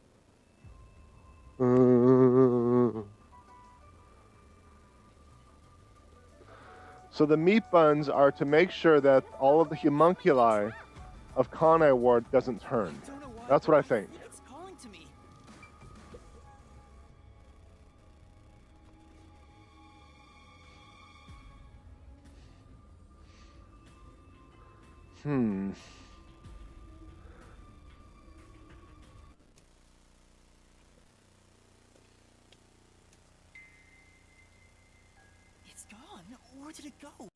So the meat buns are to make sure that all of the homunculi of Kane Ward doesn't turn. Don't know why, That's what I but think. It's calling to me. It's gone. Where did it go?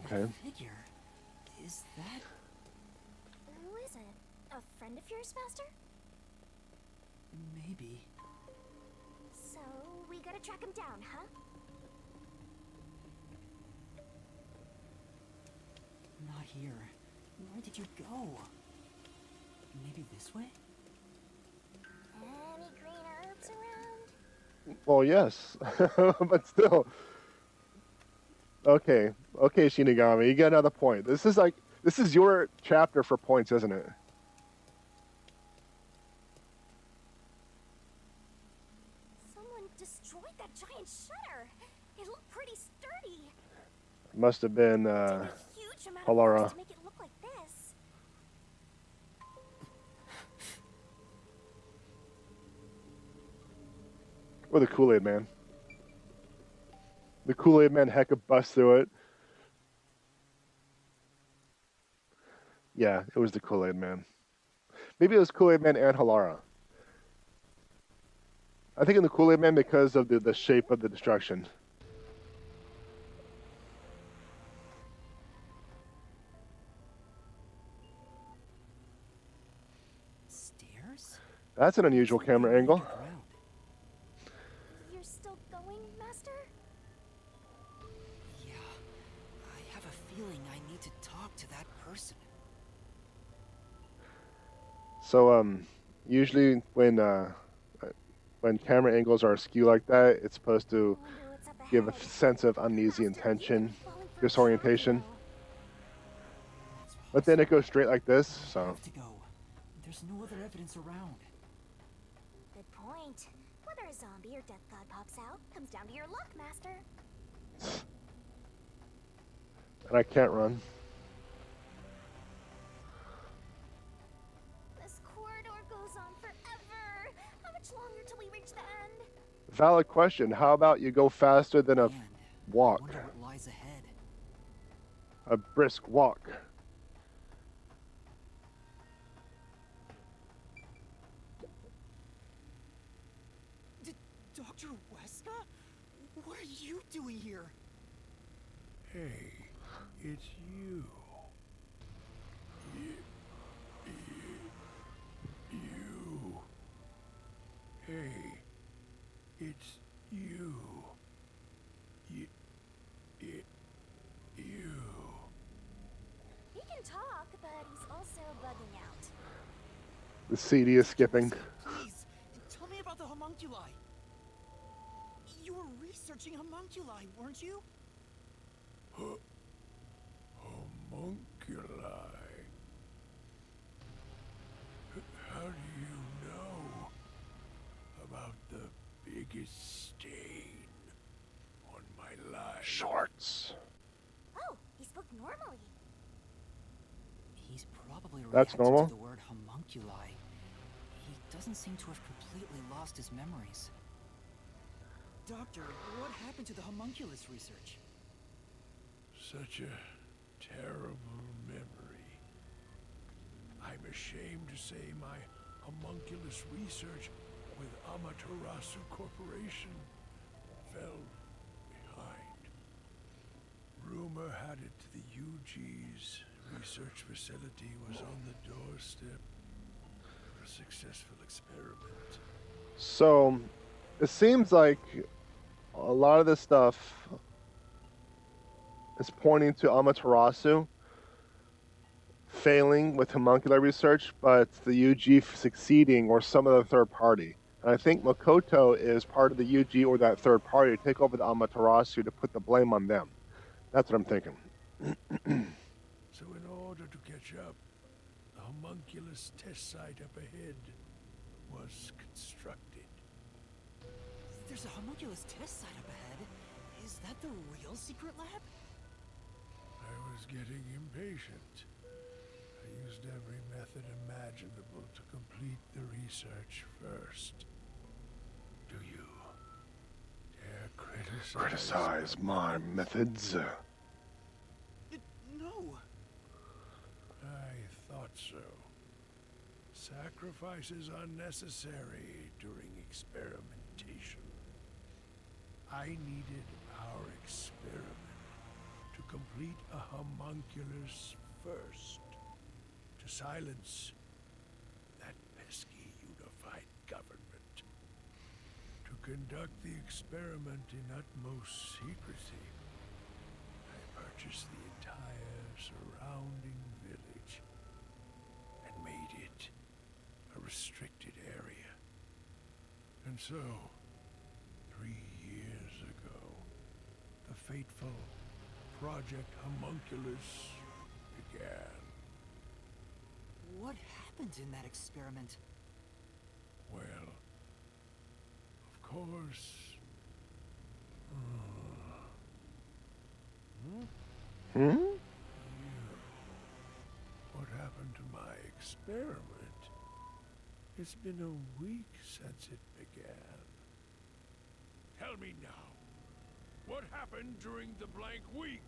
Okay. Figure. Is that... Who is it? A friend of yours, Master? maybe... So, we gotta track him down, huh? Not here. Where did you go? Maybe this way? Any green herbs around? Well, yes, but still. Okay, Shinigami, you get another point. This is your chapter for points, isn't it? Someone destroyed that giant shutter. It looked pretty sturdy. Must have been It took a huge amount Halara. of force to make it look like this. or the Kool-Aid Man. The Kool-Aid Man hecka busts through it. Yeah, it was the Kool-Aid Man. Maybe it was Kool-Aid Man and Halara. I think in the Kool-Aid Man because of the shape of the destruction. Stairs? That's an unusual camera angle. Ground. You're still going, Master? Yeah. I have a feeling I need to talk to that person. So usually when camera angles are askew like that, it's supposed to Wonder what's up give a ahead. sense of uneasy Master, intention, you've been falling for a disorientation. trap It's But then it possible. goes straight like this, I so have to go. There's no other evidence around. Good point. Whether a zombie or death god pops out comes down to your luck, Master. and I can't run. This corridor goes on forever. How much longer till we reach the end? Valid question. How about you go faster than a And walk? I wonder what lies ahead. A brisk walk. Wesker? What are you doing here? Hey, it's you. You. Hey, it's you. You. He can talk, but he's also bugging out. The CD is skipping. Please, tell me about the homunculi. You were researching homunculi, weren't you? Homunculi. How do you know about the biggest stain on my life? Shorts. Oh, he spoke normally. He's probably That's reacted normal? to the word homunculi. He doesn't seem to have completely lost his memories. Doctor, what happened to the homunculus research? Such a terrible memory. I'm ashamed to say my homunculus research with Amaterasu Corporation fell behind. Rumor had it the UG's research facility was on the doorstep for a successful experiment. So, it seems like a lot of this stuff is pointing to Amaterasu failing with homuncular research, but the UG succeeding or some other third party. And I think Makoto is part of the UG or that third party to take over the Amaterasu to put the blame on them. That's what I'm thinking. So in order to catch up, the homunculus test site up ahead was constructed. There's a homunculus test site up ahead. Is that the real secret lab? I was getting impatient. I used every method imaginable to complete the research first. Do you dare Criticize my methods. No. I thought so. Sacrifices are necessary during experimentation. I needed our experiment to complete a homunculus first, to silence that pesky unified government, to conduct the experiment in utmost secrecy. I purchased the entire surrounding village and made it a restricted area. And so, 3 years ago, the fateful Project Homunculus began. What happened in that experiment? Well, of course. Hmm? What happened to my experiment? It's been a week since it began. Tell me now, what happened during the blank week?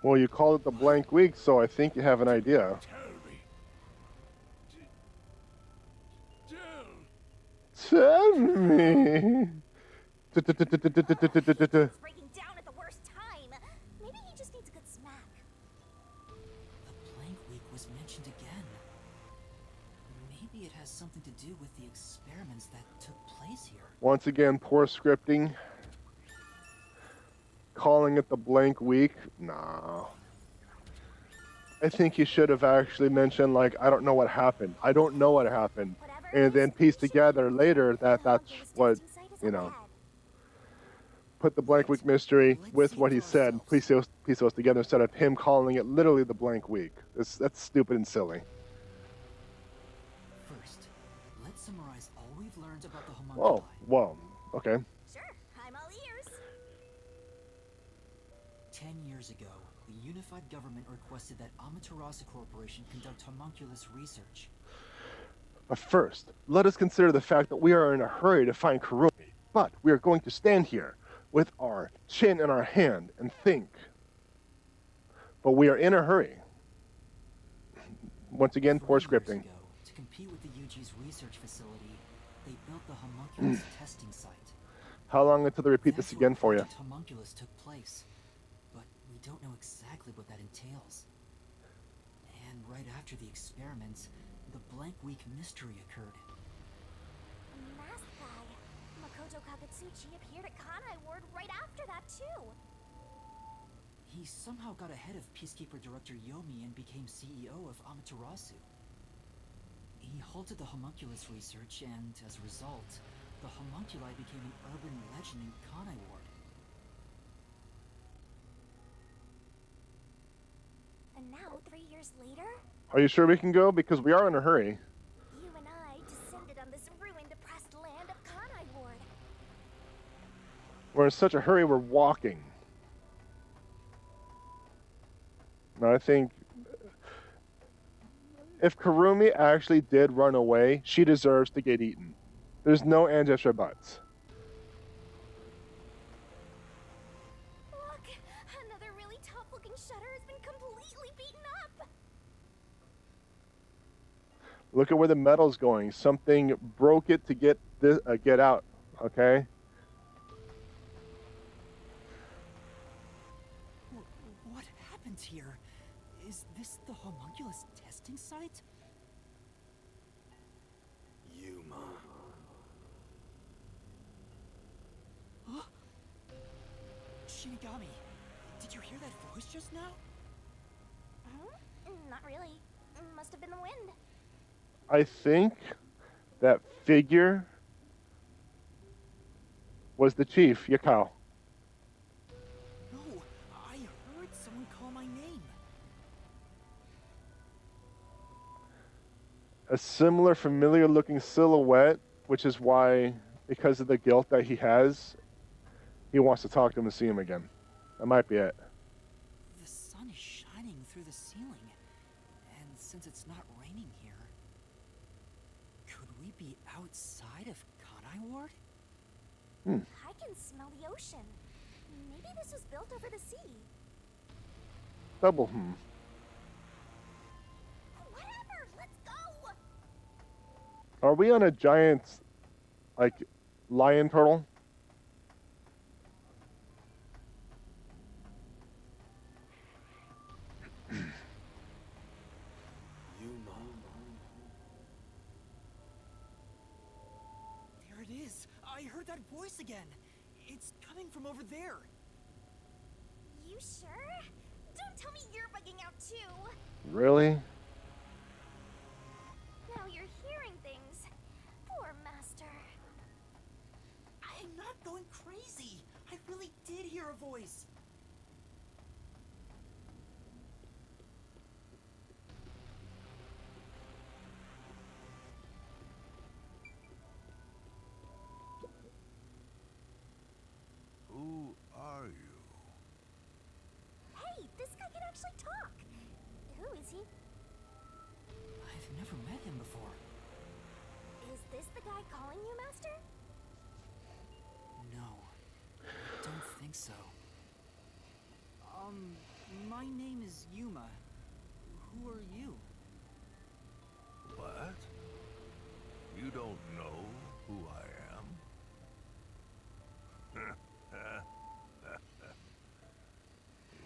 Well, you called it the blank week, so I think you have an idea. Tell me. Tell me. It's breaking down at the worst time. Maybe he just needs a good smack. The blank week was mentioned again. Maybe it has something to do with the experiments that took place here. Once again, poor scripting. Calling it the blank week? Nah. I think you should have actually mentioned, like, I don't know what happened. I don't know what happened. And then piece together later that that's what, you know. Put the blank week mystery with what he said, piece those together instead of him calling it literally the blank week. That's stupid and silly. First, let's summarize all we've learned about the homunculi. Oh, well, okay. Sure, I'm all ears. 10 years ago, the unified government requested that Amaterasu Corporation conduct homunculus research. But first, let us consider the fact that we are in a hurry to find Kurumi. But we are going to stand here with our chin in our hand and think. But we are in a hurry. Once again, poor 3 years scripting. ago, to compete with the UG's research facility, they built the homunculus testing site. How long until they repeat That's this again for where you? Project Homunculus took place, but we don't know exactly what that entails. And right after the experiments, the blank week mystery occurred. The masked guy, Makoto Kakatsuchi, appeared at Kanai Ward right after that too. He somehow got ahead of Peacekeeper Director Yomi and became CEO of Amaterasu. He halted the homunculus research, and as a result, the homunculi became an urban legend in Kanai Ward. And now, 3 years later, Are you sure we can go? Because we are in a hurry. you and I descended on this ruined, depressed land of Kanai Ward. We're in such a hurry, we're walking. Now, I think if Kurumi actually did run away, she deserves to get eaten. There's no ands, ifs, or buts. Look, another really tough-looking shutter has been completely beaten up. Look at where the metal's going. Something broke it to get this, get out. Okay. What happened here? Is this the homunculus testing site? Yuma. Huh? Shinigami, did you hear that voice just now? Not really. Must have been the wind. I think that figure was the chief, Yakao. No, I heard someone call my name. A similar familiar looking silhouette, which is why, because of the guilt that he has, he wants to talk to him and see him again. That might be it. The sun is shining through the ceiling, and since it's not raining here, could we be outside of Kanai Ward? I can smell the ocean. Maybe this was built over the sea. Double Whatever, let's go! Are we on a giant, like, lion turtle? Yuma. There it is. I heard that voice again. It's coming from over there. You sure? Don't tell me you're bugging out too. Really? Now you're hearing things. Poor Master. I'm not going crazy. I really did hear a voice. Who are you? Hey, this guy can actually talk. Who is he? I've never met him before. Is this the guy calling you, Master? No, I don't think so. My name is Yuma. Who are you? What? You don't know who I am?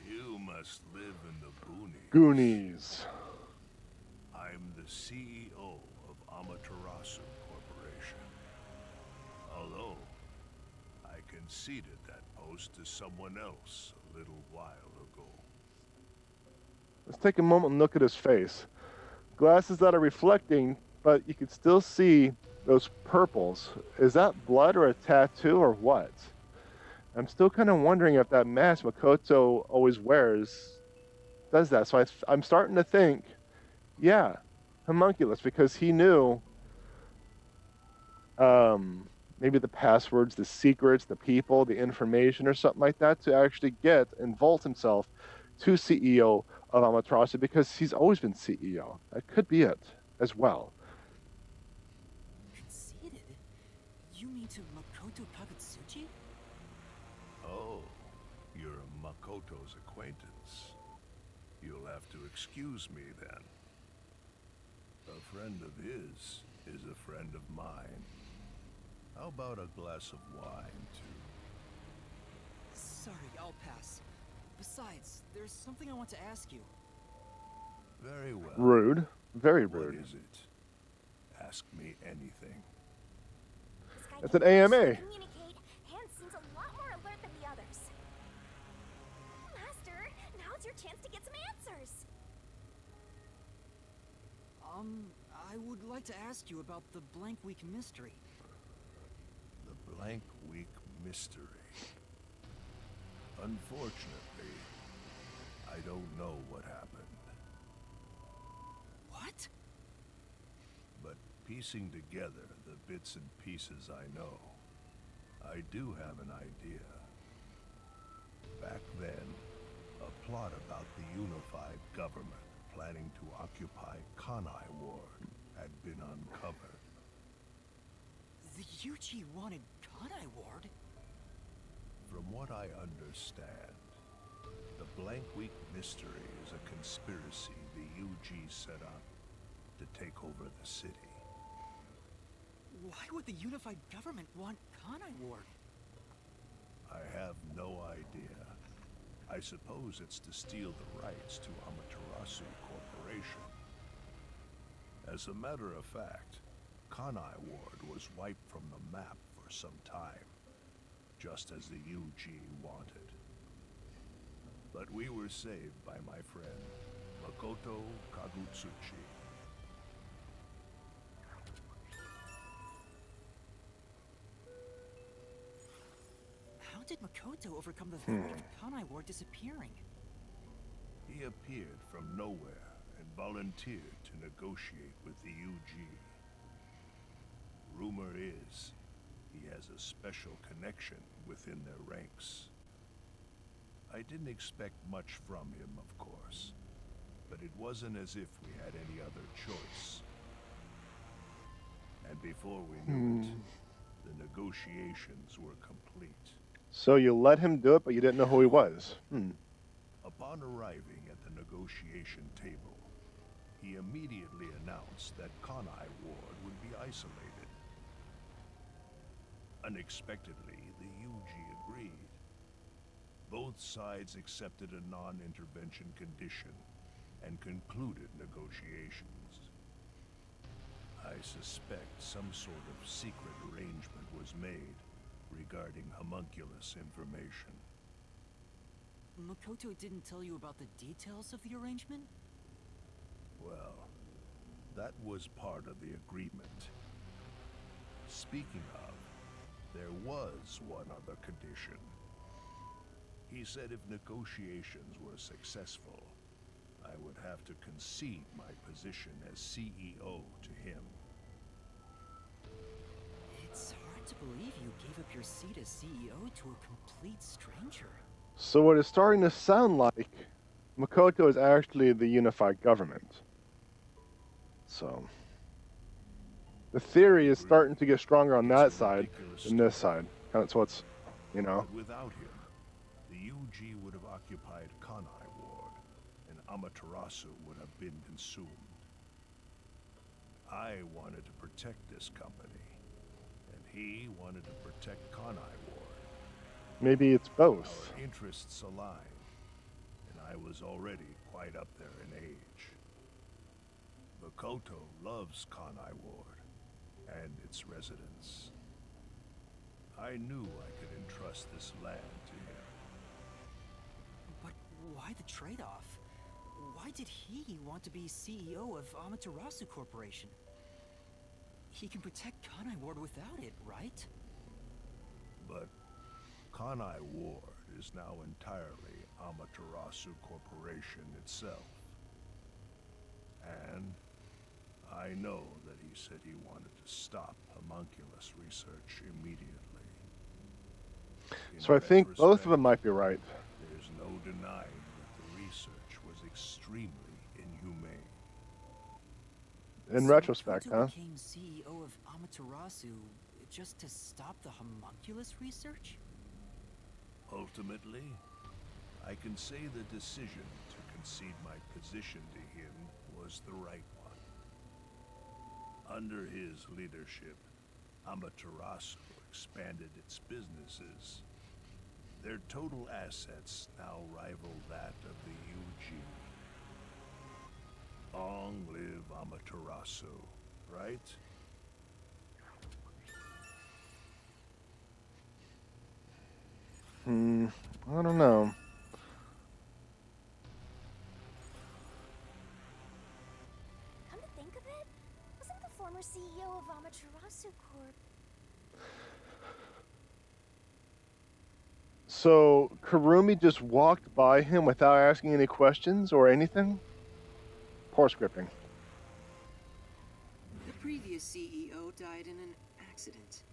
You must live in the boonies. Goonies. I'm the CEO of Amaterasu Corporation. Although, I conceded that post to someone else a little while ago. Let's take a moment and look at his face. Glasses that are reflecting, but you can still see those purples. Is that blood or a tattoo or what? I'm still kind of wondering if that mask Makoto always wears does that. So I'm starting to think, yeah, homunculus, because he knew maybe the passwords, the secrets, the people, the information, or something like that to actually get and vault himself to CEO of Amaterasu, because he's always been CEO. That could be it as well. Conceited? You mean to Makoto Kakatsuchi? Oh, you're a Makoto's acquaintance. You'll have to excuse me then. A friend of his is a friend of mine. How about a glass of wine, too? Sorry, I'll pass. Besides, there's something I want to ask you. Very well. Rude. Very What rude. is it? Ask me anything. This guy It's can an AMA. actually communicate and seems a lot more alert than the others. Master, now's your chance to get some answers. I would like to ask you about the Blank Week mystery. The Blank Week mystery. Unfortunately, I don't know what happened. What? But piecing together the bits and pieces I know, I do have an idea. Back then, a plot about the unified government planning to occupy Kanai Ward had been uncovered. The UG wanted Kanai Ward? From what I understand, the Blank Week mystery is a conspiracy the UG set up to take over the city. Why would the unified government want Kanai Ward? I have no idea. I suppose it's to steal the rights to Amaterasu Corporation. As a matter of fact, Kanai Ward was wiped from the map for some time, just as the UG wanted. But we were saved by my friend, Makoto Kagutsuchi. How did Makoto overcome the threat of Kanai Ward disappearing? He appeared from nowhere and volunteered to negotiate with the UG. Rumor is, he has a special connection within their ranks. I didn't expect much from him, of course, but it wasn't as if we had any other choice. And before we knew it, the negotiations were complete. So you let him do it, but you didn't know who he was. Upon arriving at the negotiation table, he immediately announced that Kanai Ward would be isolated. Unexpectedly, the UG agreed. Both sides accepted a non-intervention condition and concluded negotiations. I suspect some sort of secret arrangement was made regarding homunculus information. Makoto didn't tell you about the details of the arrangement? Well, that was part of the agreement. Speaking of, there was one other condition. He said if negotiations were successful, I would have to concede my position as CEO to him. It's hard to believe you gave up your seat as CEO to a complete stranger. So what is starting to sound like Makoto is actually the unified government. So the theory is starting to get stronger on that side than this side. That's what's, you know. But without him, the UG would have occupied Kanai Ward, and Amaterasu would have been consumed. I wanted to protect this company, and he wanted to protect Kanai Ward. Maybe it's both. Our interests aligned, and I was already quite up there in age. Makoto loves Kanai Ward and its residents. I knew I could entrust this land to him. But why the trade-off? Why did he want to be CEO of Amaterasu Corporation? He can protect Kanai Ward without it, right? But Kanai Ward is now entirely Amaterasu Corporation itself. And I know that he said he wanted to stop homunculus research immediately. In So I think that both of respect, them might be right. There's no denying that the research was extremely inhumane. In So retrospect, Makoto huh? became CEO of Amaterasu just to stop the homunculus research? Ultimately, I can say the decision to concede my position to him was the right one. Under his leadership, Amaterasu expanded its businesses. Their total assets now rival that of the UG. Long live Amaterasu, right? I don't know. Come to think of it, wasn't the former CEO of Amaterasu Corp? So Kurumi just walked by him without asking any questions or anything? Poor scripting. The previous CEO died in an accident.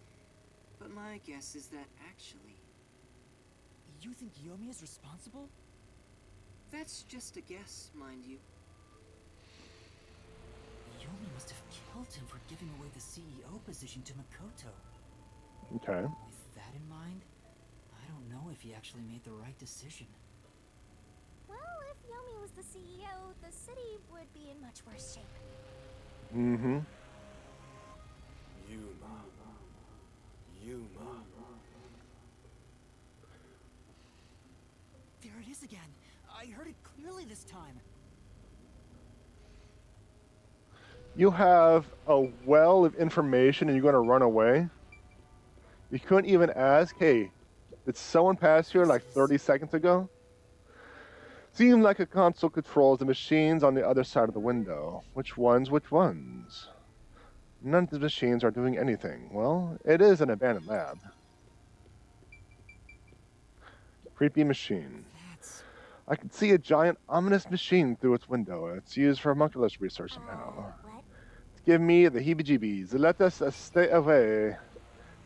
But my guess is that actually... You think Yomi is responsible? That's just a guess, mind you. Yomi must have killed him for giving away the CEO position to Makoto. Okay. With that in mind, I don't know if he actually made the right decision. Well, if Yomi was the CEO, the city would be in much worse shape. Mm-hmm. Yuma. There it is again. I heard it clearly this time. You have a well of information and you're going to run away? You couldn't even ask, hey, did someone pass here like 30 seconds ago? Seemed like a console controls the machines on the other side of the window. Which ones? None of the machines are doing anything. Well, it is an abandoned lab. Creepy machine. I can see a giant, ominous machine through its window. It's used for homunculus research somehow. What? Give me the heebie-jeebies. Let us stay away.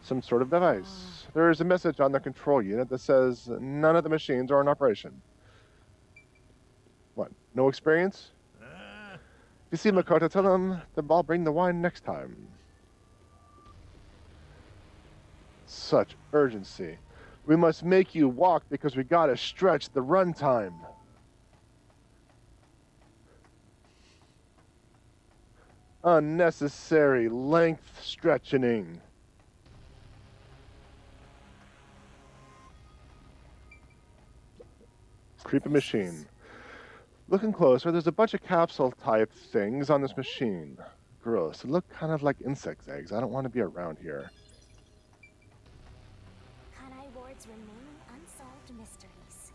Some sort of device. There is a message on the control unit that says none of the machines are in operation. What? No experience? If you see Makoto, tell them I'll bring the wine next time. Such urgency. We must make you walk because we gotta stretch the runtime. Unnecessary length stretching. Creepy machine. Looking closer, there's a bunch of capsule type things on this machine. Gross. They look kind of like insect eggs. I don't want to be around here. Kanai Ward's remaining unsolved mysteries.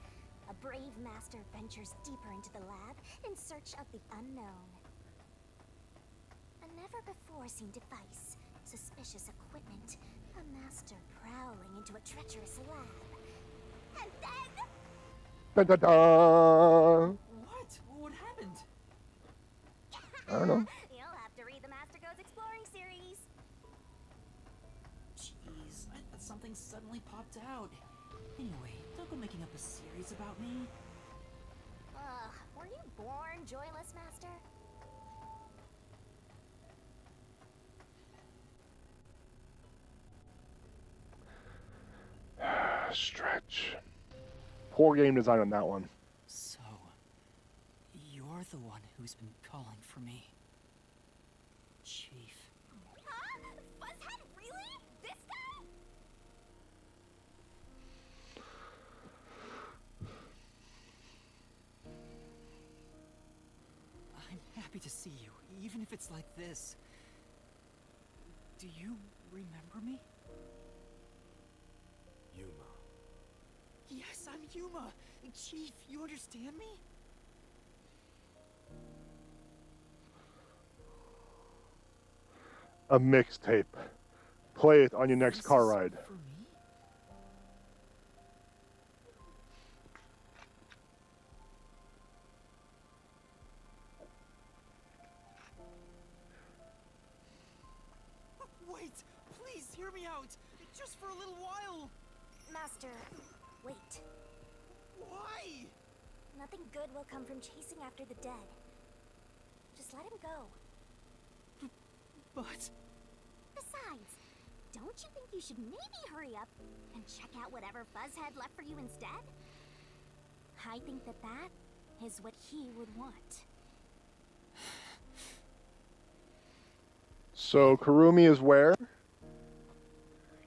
A brave master ventures deeper into the lab in search of the unknown. A never-before-seen device, suspicious equipment, a master prowling into a treacherous lab. And then... Da-da-da! What happened? I don't know. You'll have to read the Master Goes Exploring series. Jeez, I thought something suddenly popped out. Anyway, don't go making up a series about me. Were you born joyless, Master? Stretch. Poor game design on that one. So, you're the one who's been calling for me. Chief. Huh? Fuzzhead, really? This guy? I'm happy to see you, even if it's like this. Do you remember me? Yuma. Yes, I'm Yuma. Chief, you understand me? A mixtape. Play it on your next car ride. For me? Wait, please hear me out. Just for a little while. Master, wait. Why? Nothing good will come from chasing after the dead. Just let him go. But... Besides, don't you think you should maybe hurry up and check out whatever Fuzzhead left for you instead? I think that is what he would want. So Kurumi is where?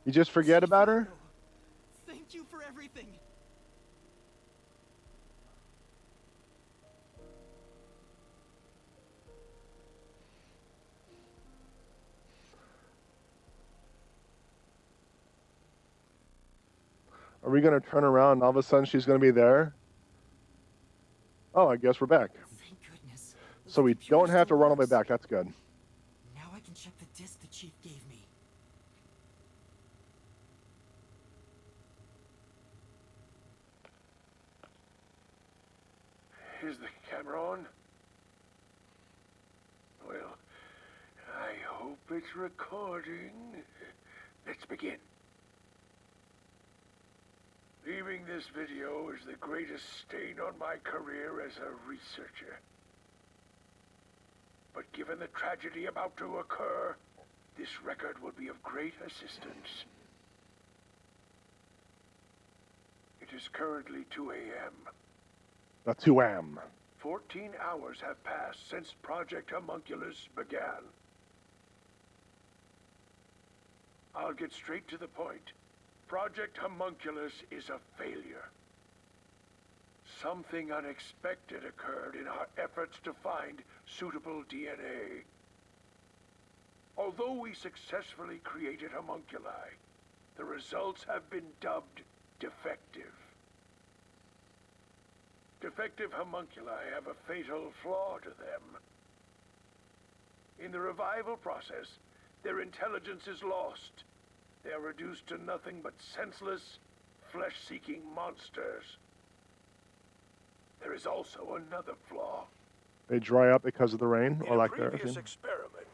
You just forget about her? Thank you for everything. Are we going to turn around and all of a sudden she's going to be there? Oh, I guess we're back. Thank goodness. So we don't have to run all the way back. That's good. Now I can check the disc the chief gave me. Is the camera on? Well, I hope it's recording. Let's begin. Leaving this video is the greatest stain on my career as a researcher. But given the tragedy about to occur, this record will be of great assistance. It is currently 2 a.m. That's who I am. 14 hours have passed since Project Homunculus began. I'll get straight to the point. Project Homunculus is a failure. Something unexpected occurred in our efforts to find suitable DNA. Although we successfully created homunculi, the results have been dubbed defective. Defective homunculi have a fatal flaw to them. In the revival process, their intelligence is lost. They are reduced to nothing but senseless, flesh-seeking monsters. There is also another flaw. They dry up because of the rain, or like In a the previous experiment,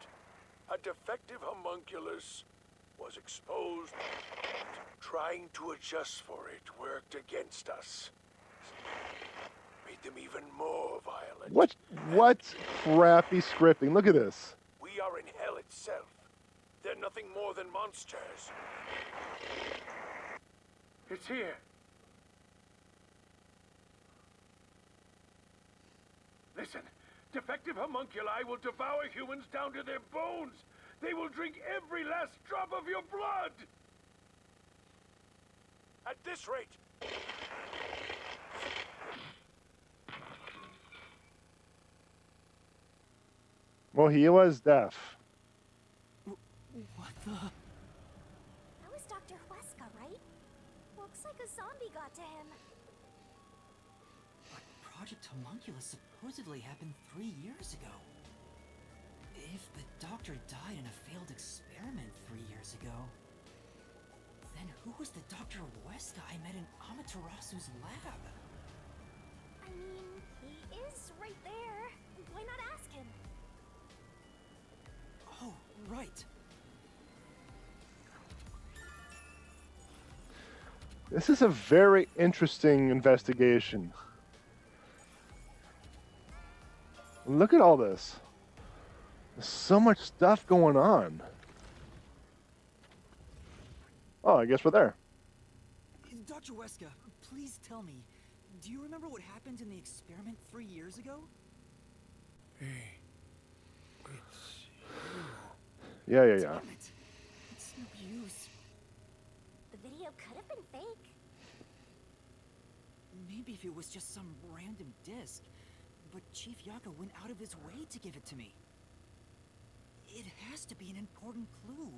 a defective homunculus was exposed. Trying to adjust for it worked against us. Made them even more violent. What crappy scripting? Look at this. We are in hell itself. They're nothing more than monsters. It's here. Listen, defective homunculi will devour humans down to their bones. They will drink every last drop of your blood. At this rate. Well, he was deaf. What the? That was Dr. Huesca, right? Looks like a zombie got to him. But Project Homunculus supposedly happened 3 years ago. If the doctor died in a failed experiment 3 years ago, then who was the Dr. Huesca I met in Amaterasu's lab? I mean, he is right there. Why not ask him? Oh, right. This is a very interesting investigation. Look at all this. There's so much stuff going on. Oh, I guess we're there. Dr. Huesca, please tell me, do you remember what happened in the experiment 3 years ago? Hey, it's you. Yeah. Damn it. It's no use. The video could have been fake. Maybe if it was just some random disc, but Chief Yaka went out of his way to give it to me. It has to be an important clue.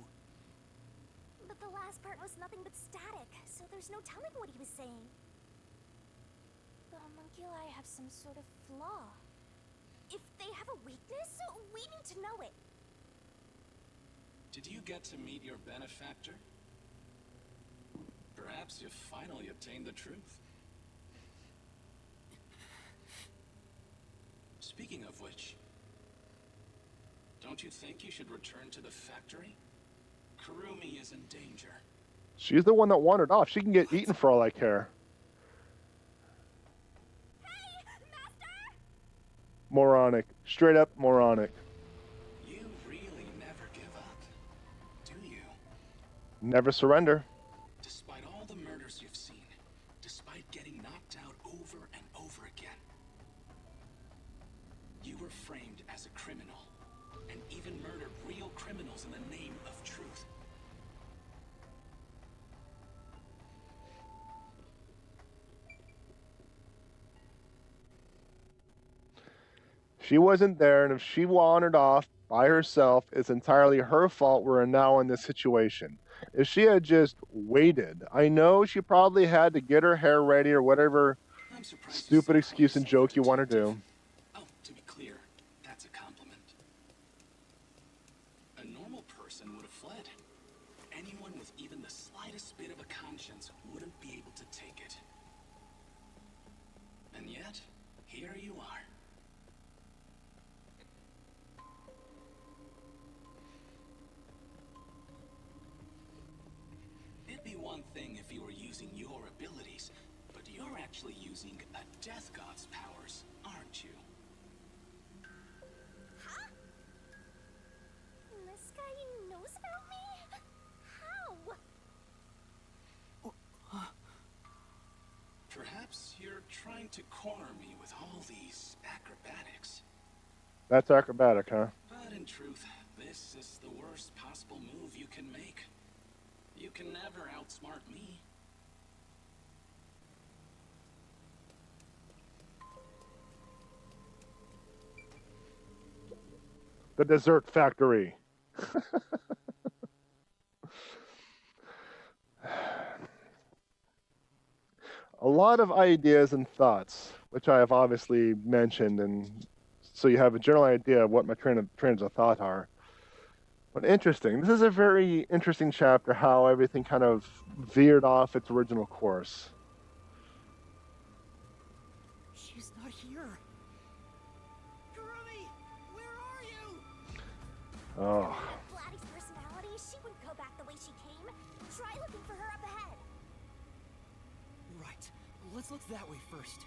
But the last part was nothing but static, so there's no telling what he was saying. The homunculi have some sort of flaw. If they have a weakness, we need to know it. Did you get to meet your benefactor? Perhaps you've finally obtained the truth. Speaking of which, don't you think you should return to the factory? Kurumi is in danger. She's the one that wandered off. She can get eaten for all I care. Hey, Master! Moronic. Straight up moronic. You really never give up, do you? Never surrender. Despite all the murders you've seen, despite getting knocked out over and over again, you were framed as a criminal, and even murdered real criminals in the name of truth. She wasn't there, and if she wandered off by herself, it's entirely her fault we're now in this situation. If she had just waited, I know she probably had to get her hair ready or whatever I'm surprised stupid you excuse and joke you want to detective. do. Oh, to be clear, that's a compliment. A normal person would have fled. Anyone with even the slightest bit of a conscience wouldn't be able to take it. And yet, here you are. It'd be one thing if you were using your abilities, but you're actually using a death god's powers, aren't you? Huh? This guy knows about me? How? Perhaps you're trying to corner me with all these acrobatics. That's acrobatic, huh? But in truth, this is the worst possible move you can make. You can never outsmart me. The dessert factory. A lot of ideas and thoughts, which I have obviously mentioned, and so you have a general idea of what my trains of thought are. But interesting. This is a very interesting chapter, how everything kind of veered off its original course. She's not here. Kurumi, where are you? Oh. Vladdy's personality, she wouldn't go back the way she came. Try looking for her up ahead. Right. Let's look that way first.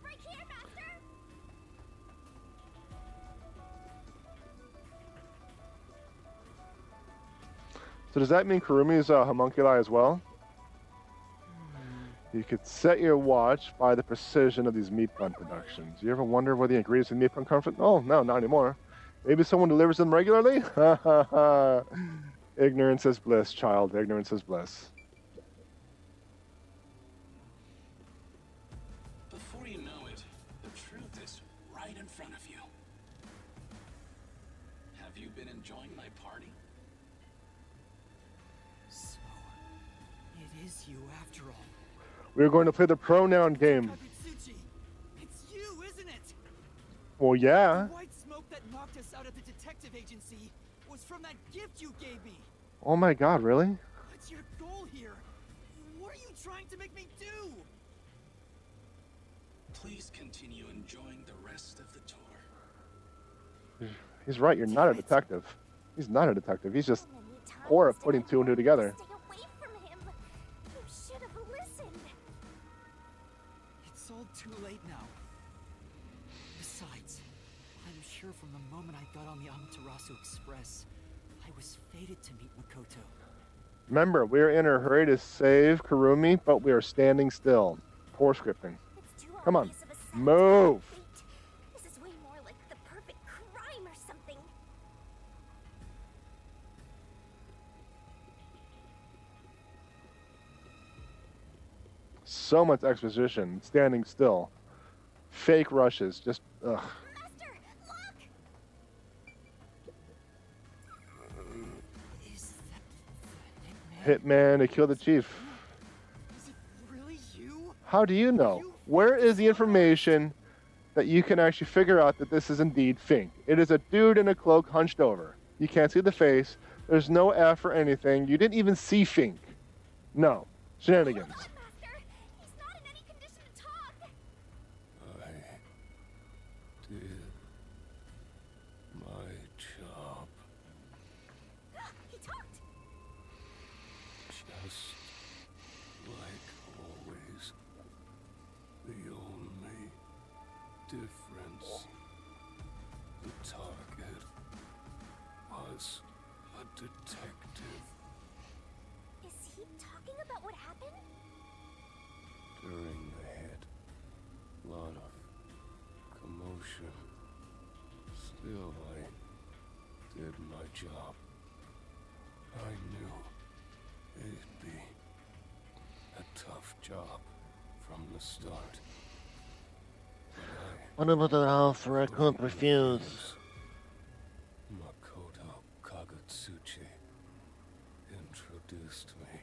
Right here, Master! So does that mean Kurumi is a homunculi as well? You could set your watch by the precision of these meat bun productions. You ever wonder where the ingredients in meat bun come from? Oh, no, not anymore. Maybe someone delivers them regularly? Ha ha ha. Ignorance is bliss, child. Ignorance is bliss. Before you know it, the truth is right in front of you. Have you been enjoying my party? So, it is you after all. We're going to play the pronoun game. Kabutsuchi, it's you, isn't it? Well, yeah. The white smoke that knocked us out of the detective agency was from that gift you gave me. Oh my god, really? What's your goal here? What are you trying to make me do? Please continue enjoying the rest of the tour. He's right, you're not a detective. He's not a detective. He's just poor at putting two and two together. Stay away from him. You should have listened. It's all too late now. Besides, I'm sure from the moment I got on the Amaterasu Express, I was fated to meet Makoto. Remember, we're in a hurry to save Kurumi, but we are standing still. Poor scripting. It's too Come on, obvious of a setup. move! Wait, this is way more like the perfect crime or something. So much exposition, standing still. Fake rushes, just, ugh. Master, look! Is that the Hitman to kill the chief. Is it really you? How do you know? Where is the information that you can actually figure out that this is indeed Fink? It is a dude in a cloak hunched over. You can't see the face. There's no F or anything. You didn't even see Fink. No. Shenanigans. Hold on, Master! He's not in any condition to talk! I did my job. He talked! Just like always. The only difference, the target was a detective. Is he talking about what happened? During the hit, lot of commotion. Still, I did my job. I knew it'd be a tough job from the start. What about that offer I couldn't refuse? Makoto Kagutsuchi introduced me.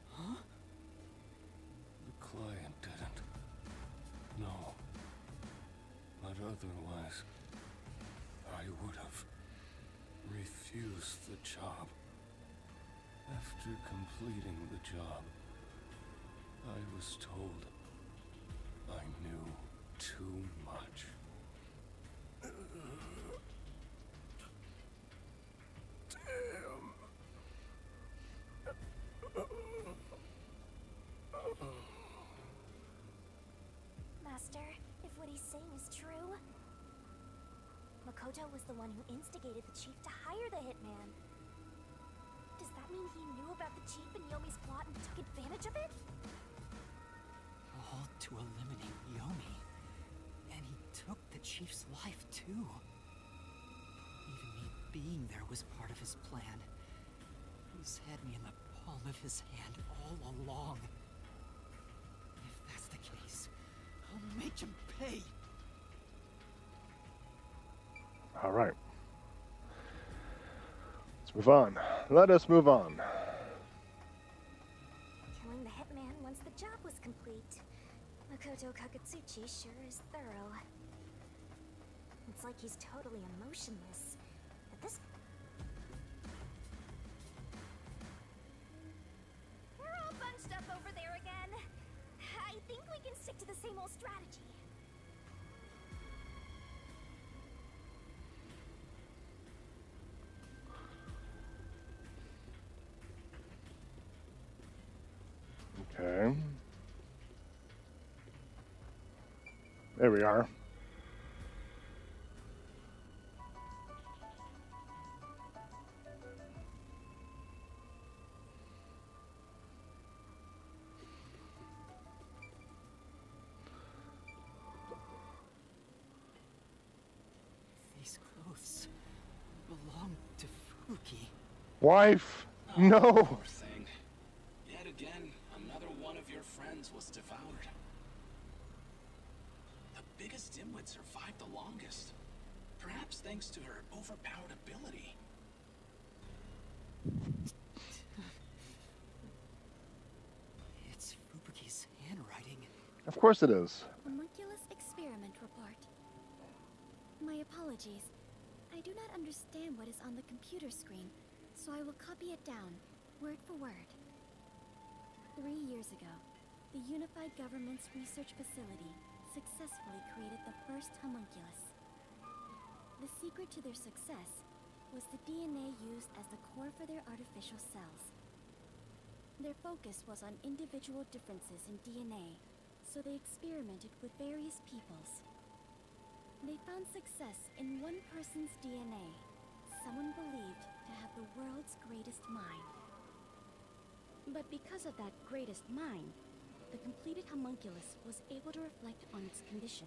Huh? The client didn't. No. But otherwise, I would have refused the job. After completing the job, I was told I knew too much. Master, if what he's saying is true, Makoto was the one who instigated the chief to hire the hitman. Does that mean he knew about the chief and Yomi's plot and took advantage of it? All to eliminate Yomi. And he took the chief's life too. Even me being there was part of his plan. He's had me in the palm of his hand all along. If that's the case, I'll make him pay. All right. Let's move on. Let us move on. Killing the hitman once the job was complete. Makoto Kagutsuchi sure is thorough. It's like he's totally emotionless. At this... We're all bunched up over there again. I think we can stick to the same old strategy. Okay. There we are. these clothes belong to Fuki. Wife! No! Poor thing. Yet again, another one of your friends was devoured. The biggest dimwit survived the longest. Perhaps thanks to her overpowered ability. It's Fubuki's handwriting. Of course it is. Homunculus experiment report. My apologies. I do not understand what is on the computer screen, so I will copy it down, word for word. 3 years ago, the Unified Government's research facility successfully created the first homunculus. The secret to their success was the DNA used as the core for their artificial cells. Their focus was on individual differences in DNA, so they experimented with various peoples. They found success in one person's DNA, someone believed to have the world's greatest mind. But because of that greatest mind, the completed homunculus was able to reflect on its condition.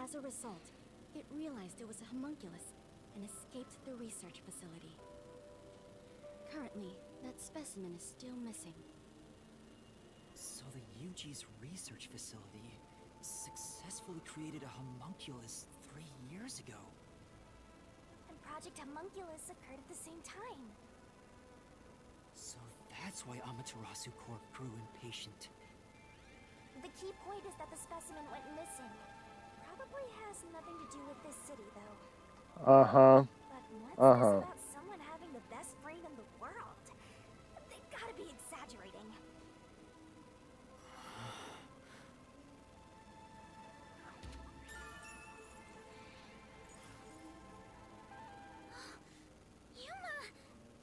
As a result, it realized it was a homunculus and escaped the research facility. Currently, that specimen is still missing. So the UG's research facility successfully created a homunculus 3 years ago. And Project Homunculus occurred at the same time. So that's why Amaterasu Corp grew impatient. The key point is that the specimen went missing. Probably has nothing to do with this city, though. Uh-huh. But what's this about someone having the best brain in the world? They gotta be exaggerating.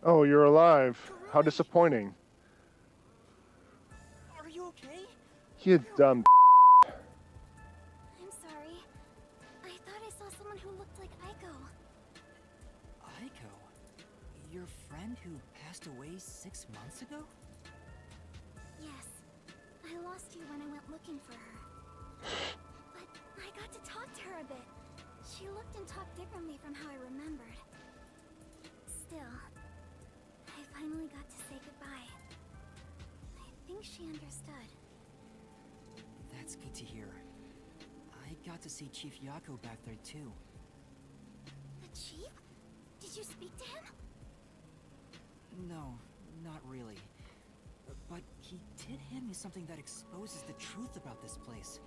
Oh, you're alive. How disappointing. Are you okay? You dumb. I'm sorry. I thought I saw someone who looked like Aiko. Aiko? Your friend who passed away 6 months ago? Yes. I lost you when I went looking for her. But I got to talk to her a bit. She looked and talked differently from how I remembered. Still, I finally got to say goodbye. I think she understood. That's good to hear. got to see Chief Yako back there too. The chief? Did you speak to him? No, not really. But he did hand me something that exposes the truth about this place.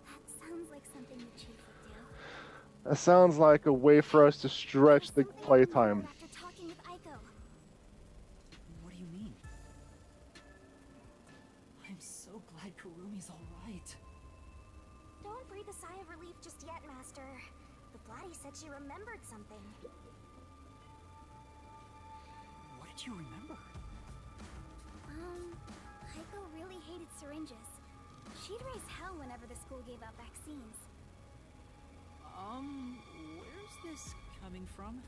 That sounds like something the chief would do. That sounds like a way for us to stretch the playtime. After talking with Aiko. What do you mean? I'm so glad Kurumi's alright. Don't breathe a sigh of relief just yet, Master. The Blatty said she remembered something. What did you remember? Aiko really hated syringes. She'd raise hell whenever the school gave out vaccines. Where's this coming from?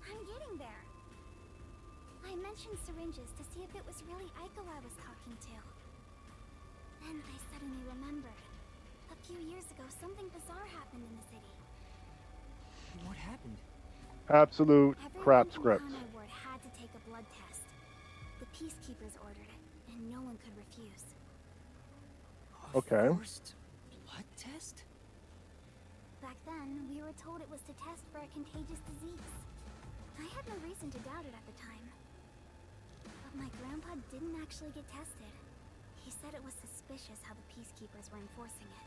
I'm getting there. I mentioned syringes to see if it was really Aiko I was talking to. Then I suddenly remembered. A few years ago, something bizarre happened in the city. What happened? Absolute crap script. Everyone in Kanai Ward had to take a blood test. The peacekeepers ordered it, and no one could refuse. Okay. First blood test? Back then, we were told it was to test for a contagious disease. I had no reason to doubt it at the time. But my grandpa didn't actually get tested. He said it was suspicious how the peacekeepers were enforcing it.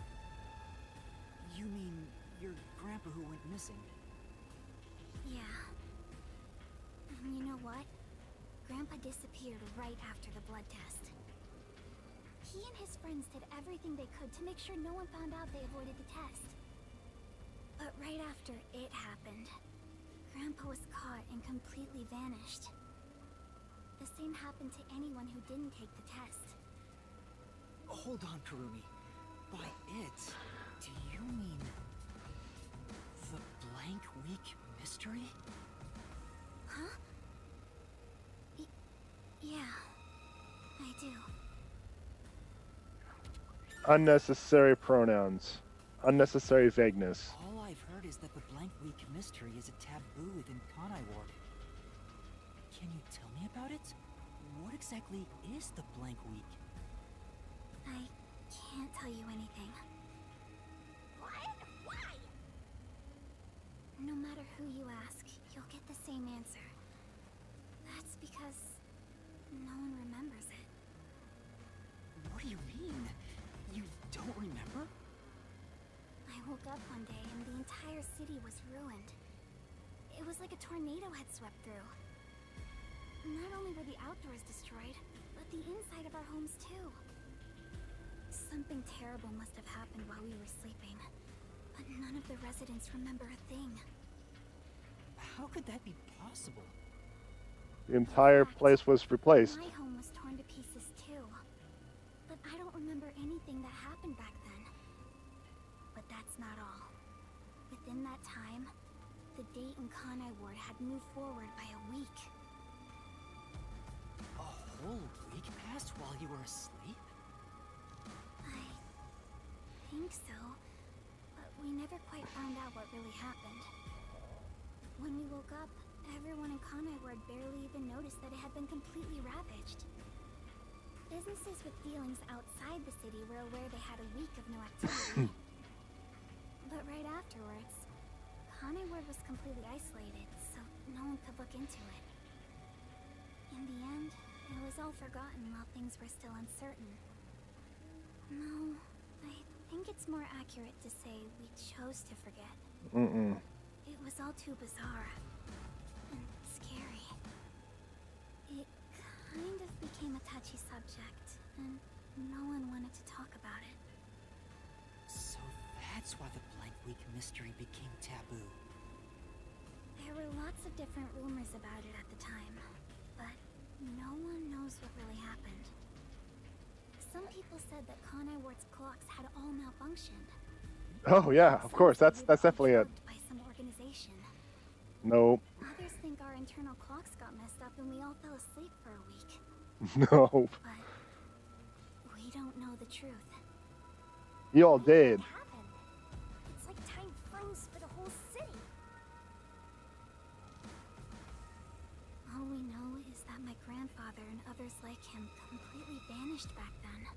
You mean your grandpa who went missing? Yeah. And you know what? Grandpa disappeared right after the blood test. He and his friends did everything they could to make sure no one found out they avoided the test. But right after it happened, Grandpa was caught and completely vanished. The same happened to anyone who didn't take the test. Hold on, Kurumi. By it, do you mean the blank week mystery? Huh? Yeah, I do. Unnecessary pronouns. Unnecessary vagueness. All I've heard is that the blank week mystery is a taboo within Kanai Ward. Can you tell me about it? What exactly is the blank week? I can't tell you anything. What? Why? No matter who you ask, you'll get the same answer. That's because no one remembers it. What do you mean? You don't remember? I woke up one day and the entire city was ruined. It was like a tornado had swept through. Not only were the outdoors destroyed, but the inside of our homes too. Something terrible must have happened while we were sleeping, but none of the residents remember a thing. How could that be possible? The entire place was replaced. My home was torn to pieces too, but I don't remember anything that happened back then. But that's not all. Within that time, the date in Kanai Ward had moved forward by a week. A whole week passed while you were asleep? I think so, but we never quite found out what really happened. When we woke up, everyone in Kanai Ward barely even noticed that it had been completely ravaged. Businesses with dealings outside the city were aware they had a week of no activity. But right afterwards, Kanai Ward was completely isolated, so no one could look into it. In the end, it was all forgotten while things were still uncertain. No, I think it's more accurate to say we chose to forget. It was all too bizarre and scary. It kind of became a touchy subject, and no one wanted to talk about it. So that's why the blank week mystery became taboo. There were lots of different rumors about it at the time, but no one knows what really happened. Some people said that Kanai Ward's clocks had all malfunctioned. Oh yeah, of course. That's definitely it. By some organization. Nope. Others think our internal clocks got messed up and we all fell asleep for a week. Nope. But we don't know the truth. You all did. What happened? It's like time froze for the whole city. All we know is that my grandfather and others like him completely vanished back then.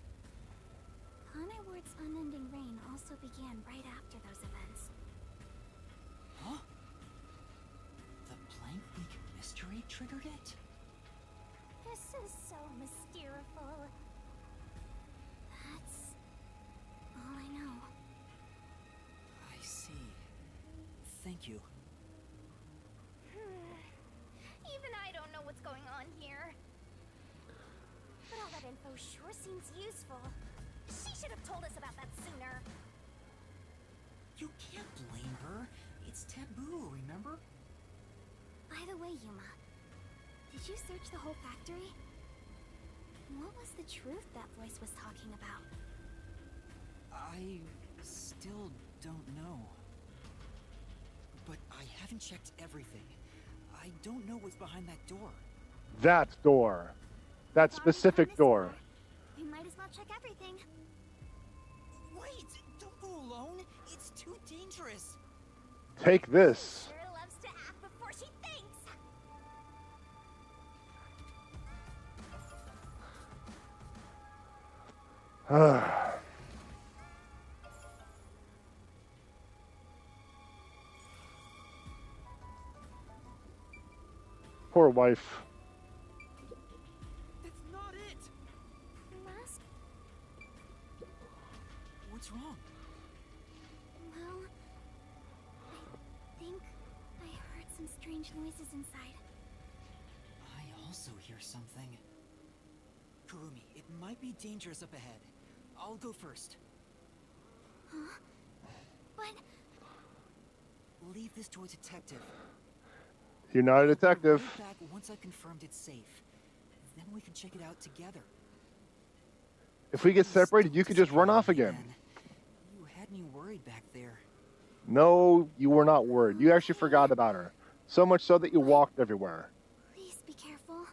Kanai Ward's unending reign also began right after those events. Huh? The Blank Week mystery triggered it? This is so mysteriful. That's all I know. I see. Thank you. Even I don't know what's going on here. But all that info sure seems useful. She should have told us about that sooner. You can't blame her. It's taboo, remember? By the way, Yuma, did you search the whole factory? What was the truth that voice was talking about? I still don't know. But I haven't checked everything. I don't know what's behind that door. That door. That specific door. We might as well check everything. Wait! Don't go alone! It's too dangerous! Take this. Sure loves to act before she thinks. Poor wife. That's not it! Mask? What's wrong? Well, I think I heard some strange noises inside. I also hear something. Kurumi, it might be dangerous up ahead. I'll go first. Huh? But Leave this to a detective. You're not a detective. I'll be right back once I've confirmed it's safe. Then we can check it out together. If we get separated, you could just run off again. You had me worried back there. No, you were not worried. You actually forgot about her. So much so that you walked everywhere. please be careful.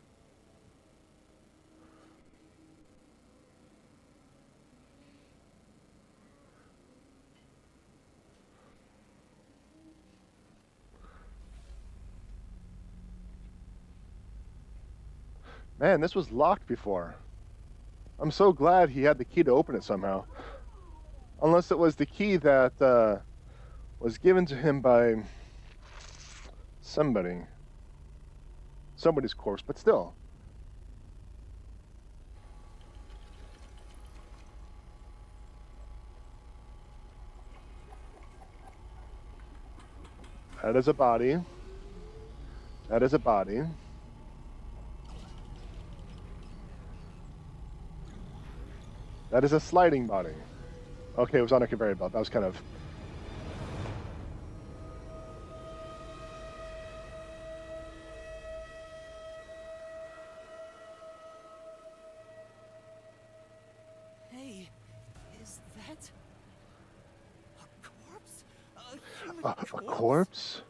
Man, this was locked before. I'm so glad he had the key to open it somehow. Unless it was the key that was given to him by somebody. Somebody's corpse, but still. That is a body. That is a body. That is a sliding body. Okay, it was on a conveyor belt. That was kind of... Hey, is that a corpse? A human A corpse?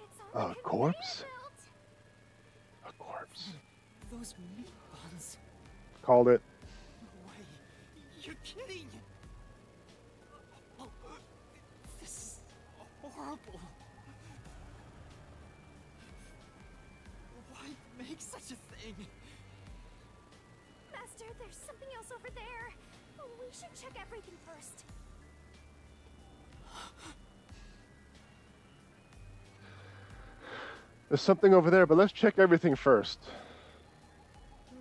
It's on A the corpse? conveyor belt. A corpse. Those meat buns. Called it. No way. You're kidding. Oh, this is horrible. Why make such a thing? Master, there's something else over there. We should check everything first. There's something over there, but let's check everything first.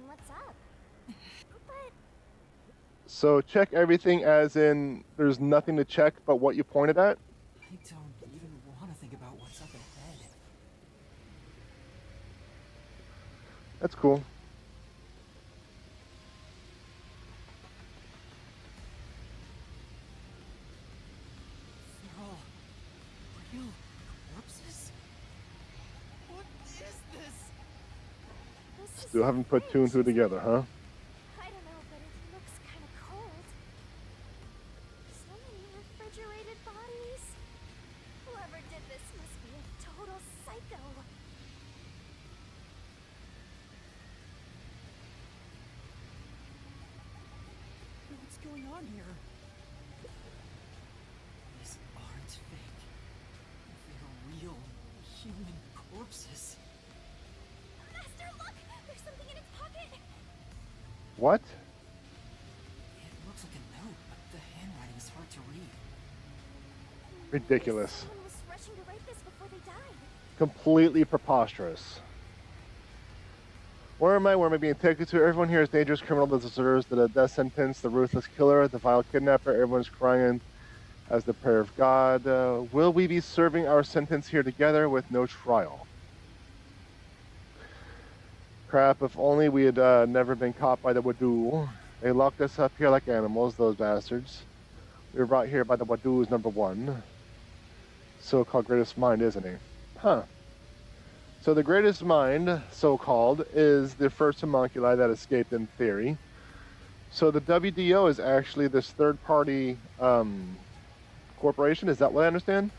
What's up? But So check everything as in there's nothing to check but what you pointed at? I don't even want to think about what's up ahead. That's cool. They're all real corpses? What is this? this is Still haven't put two and two together, huh? I don't know, but it looks kind of cold. So many refrigerated bodies. Whoever did this must be a total psycho. What's going on here? These aren't fake. They're real human corpses. Master, look! There's something in its pocket! What? It looks like a note. Ridiculous. Someone was rushing to write this before they died. Completely preposterous. Where am I? Where am I being taken to? Everyone here is a dangerous criminal that deserves the death sentence, the ruthless killer, the vile kidnapper. Everyone's crying as the prayer of God. Will we be serving our sentence here together with no trial? Crap, if only we had never been caught by the Wadoo. They locked us up here like animals, those bastards. We were brought here by the Wadoo's #1. So-called greatest mind, isn't he? Huh. So the greatest mind, so-called, is the first homunculi that escaped in theory. So the WDO is actually this third-party corporation. Is that what I understand?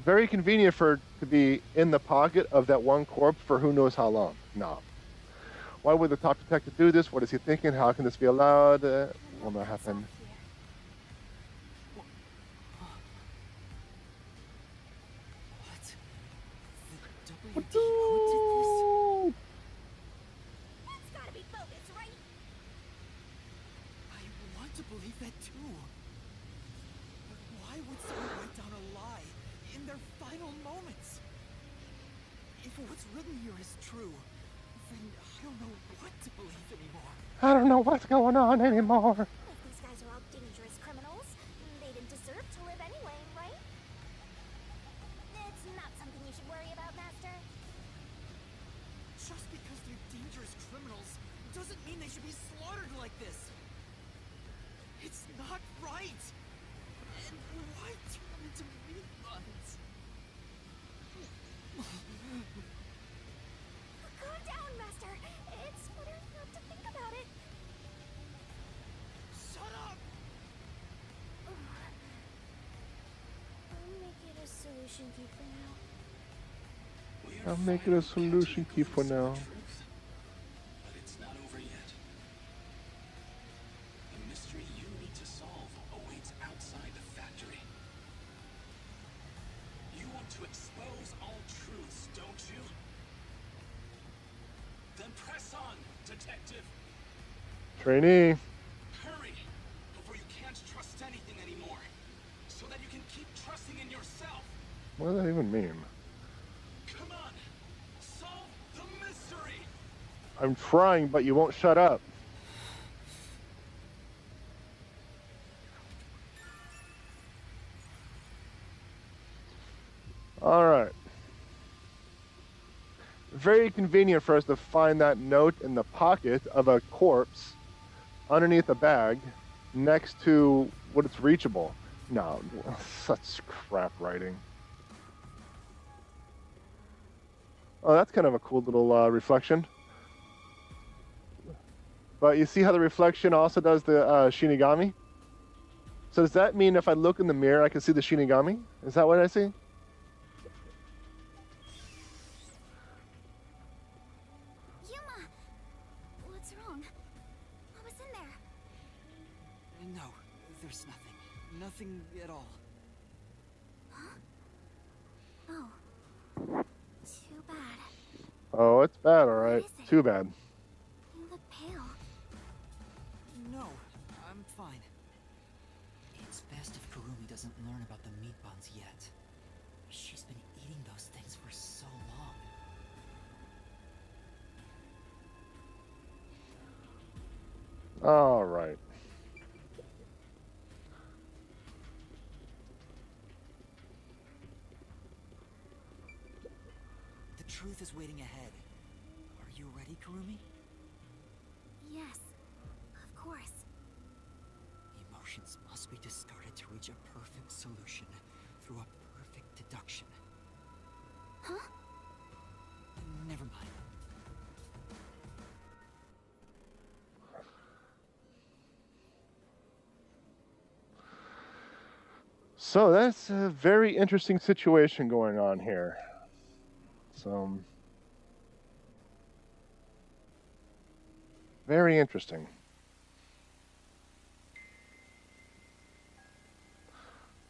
Very convenient for it to be in the pocket of that one corpse for who knows how long. No. Why would the top detective do this? What is he thinking? How can this be allowed? Will not happen. What? The WDO did this? It's gotta be bogus, right? I want to believe that too. But why would someone write down a lie in their final moments? If what's written here is true, then I don't know what to believe anymore. I don't know what's going on anymore. If these guys are all dangerous criminals, they didn't deserve to live anyway, right? It's not something you should worry about, Master. Just because they're dangerous criminals doesn't mean they should be slaughtered like this. It's not right. And why turn them into meat buns? Calm down, Master. It's better not to think about it. Shut up! I'll make it a solution key for now. I'll make it a solution key for now. But it's not over yet. The mystery you need to solve awaits outside the factory. You want to expose all truths, don't you? Then press on, detective. Trainee. Hurry, before you can't trust anything anymore. So that you can keep trusting in yourself. What does that even mean? Come on, solve the mystery. I'm trying, but you won't shut up. All right. Very convenient for us to find that note in the pocket of a corpse underneath a bag next to what it's reachable. No, such crap writing. Oh, that's kind of a cool little reflection. But you see how the reflection also does the Shinigami? So does that mean if I look in the mirror, I can see the Shinigami? Is that what I see? Yuma! What's wrong? What was in there? No, there's nothing. Nothing at all. Oh. Too bad. Oh, it's bad, all right. What is it? Too bad. You look pale. No, I'm fine. It's best if Kurumi doesn't learn about the meat buns yet. She's been eating those things for so long. All right. The truth is waiting ahead. Are you ready, Kurumi? Yes. Of course. Emotions must be discarded to reach a perfect solution through a perfect deduction. Huh? Never mind. So that's a very interesting situation going on here. So, very interesting.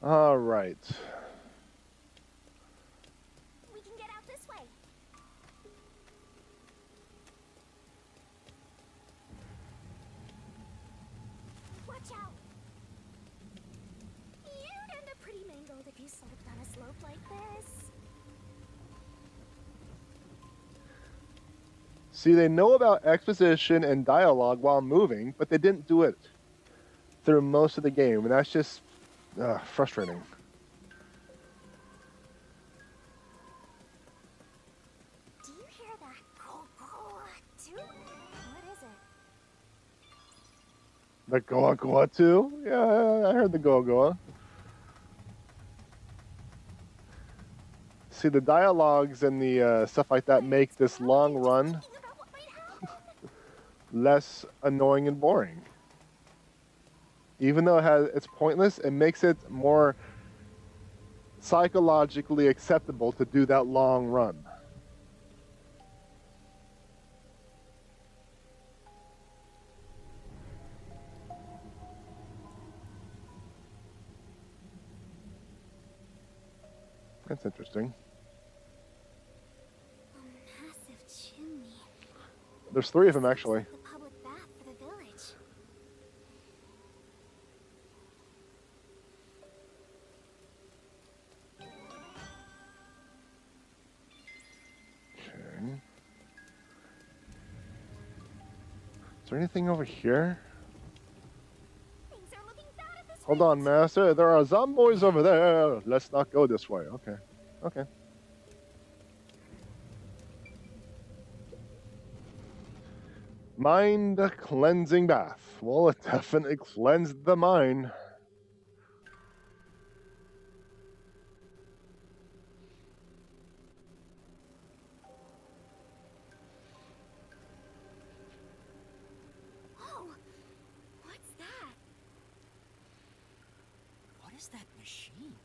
All right. We can get out this way. Watch out. You'd end up trope like this? See, they know about exposition and dialogue while moving, but they didn't do it through most of the game, and that's just frustrating. Do you hear that? Too? What is it? The Goa Goa too? Yeah, I heard the Goa Goa. See, the dialogues and the stuff like that make this long run less annoying and boring. Even though it's pointless, it makes it more psychologically acceptable to do that long run. That's interesting. A massive chimney. There's 3 of them, actually. The public bath for the village. Okay. Is there anything over here? Things are looking bad at this Hold on, Master. There are zomboids over there. Let's not go this way. Okay. Okay. Mind cleansing bath. Well, it definitely cleansed the mind. Whoa! What's that? What is that machine?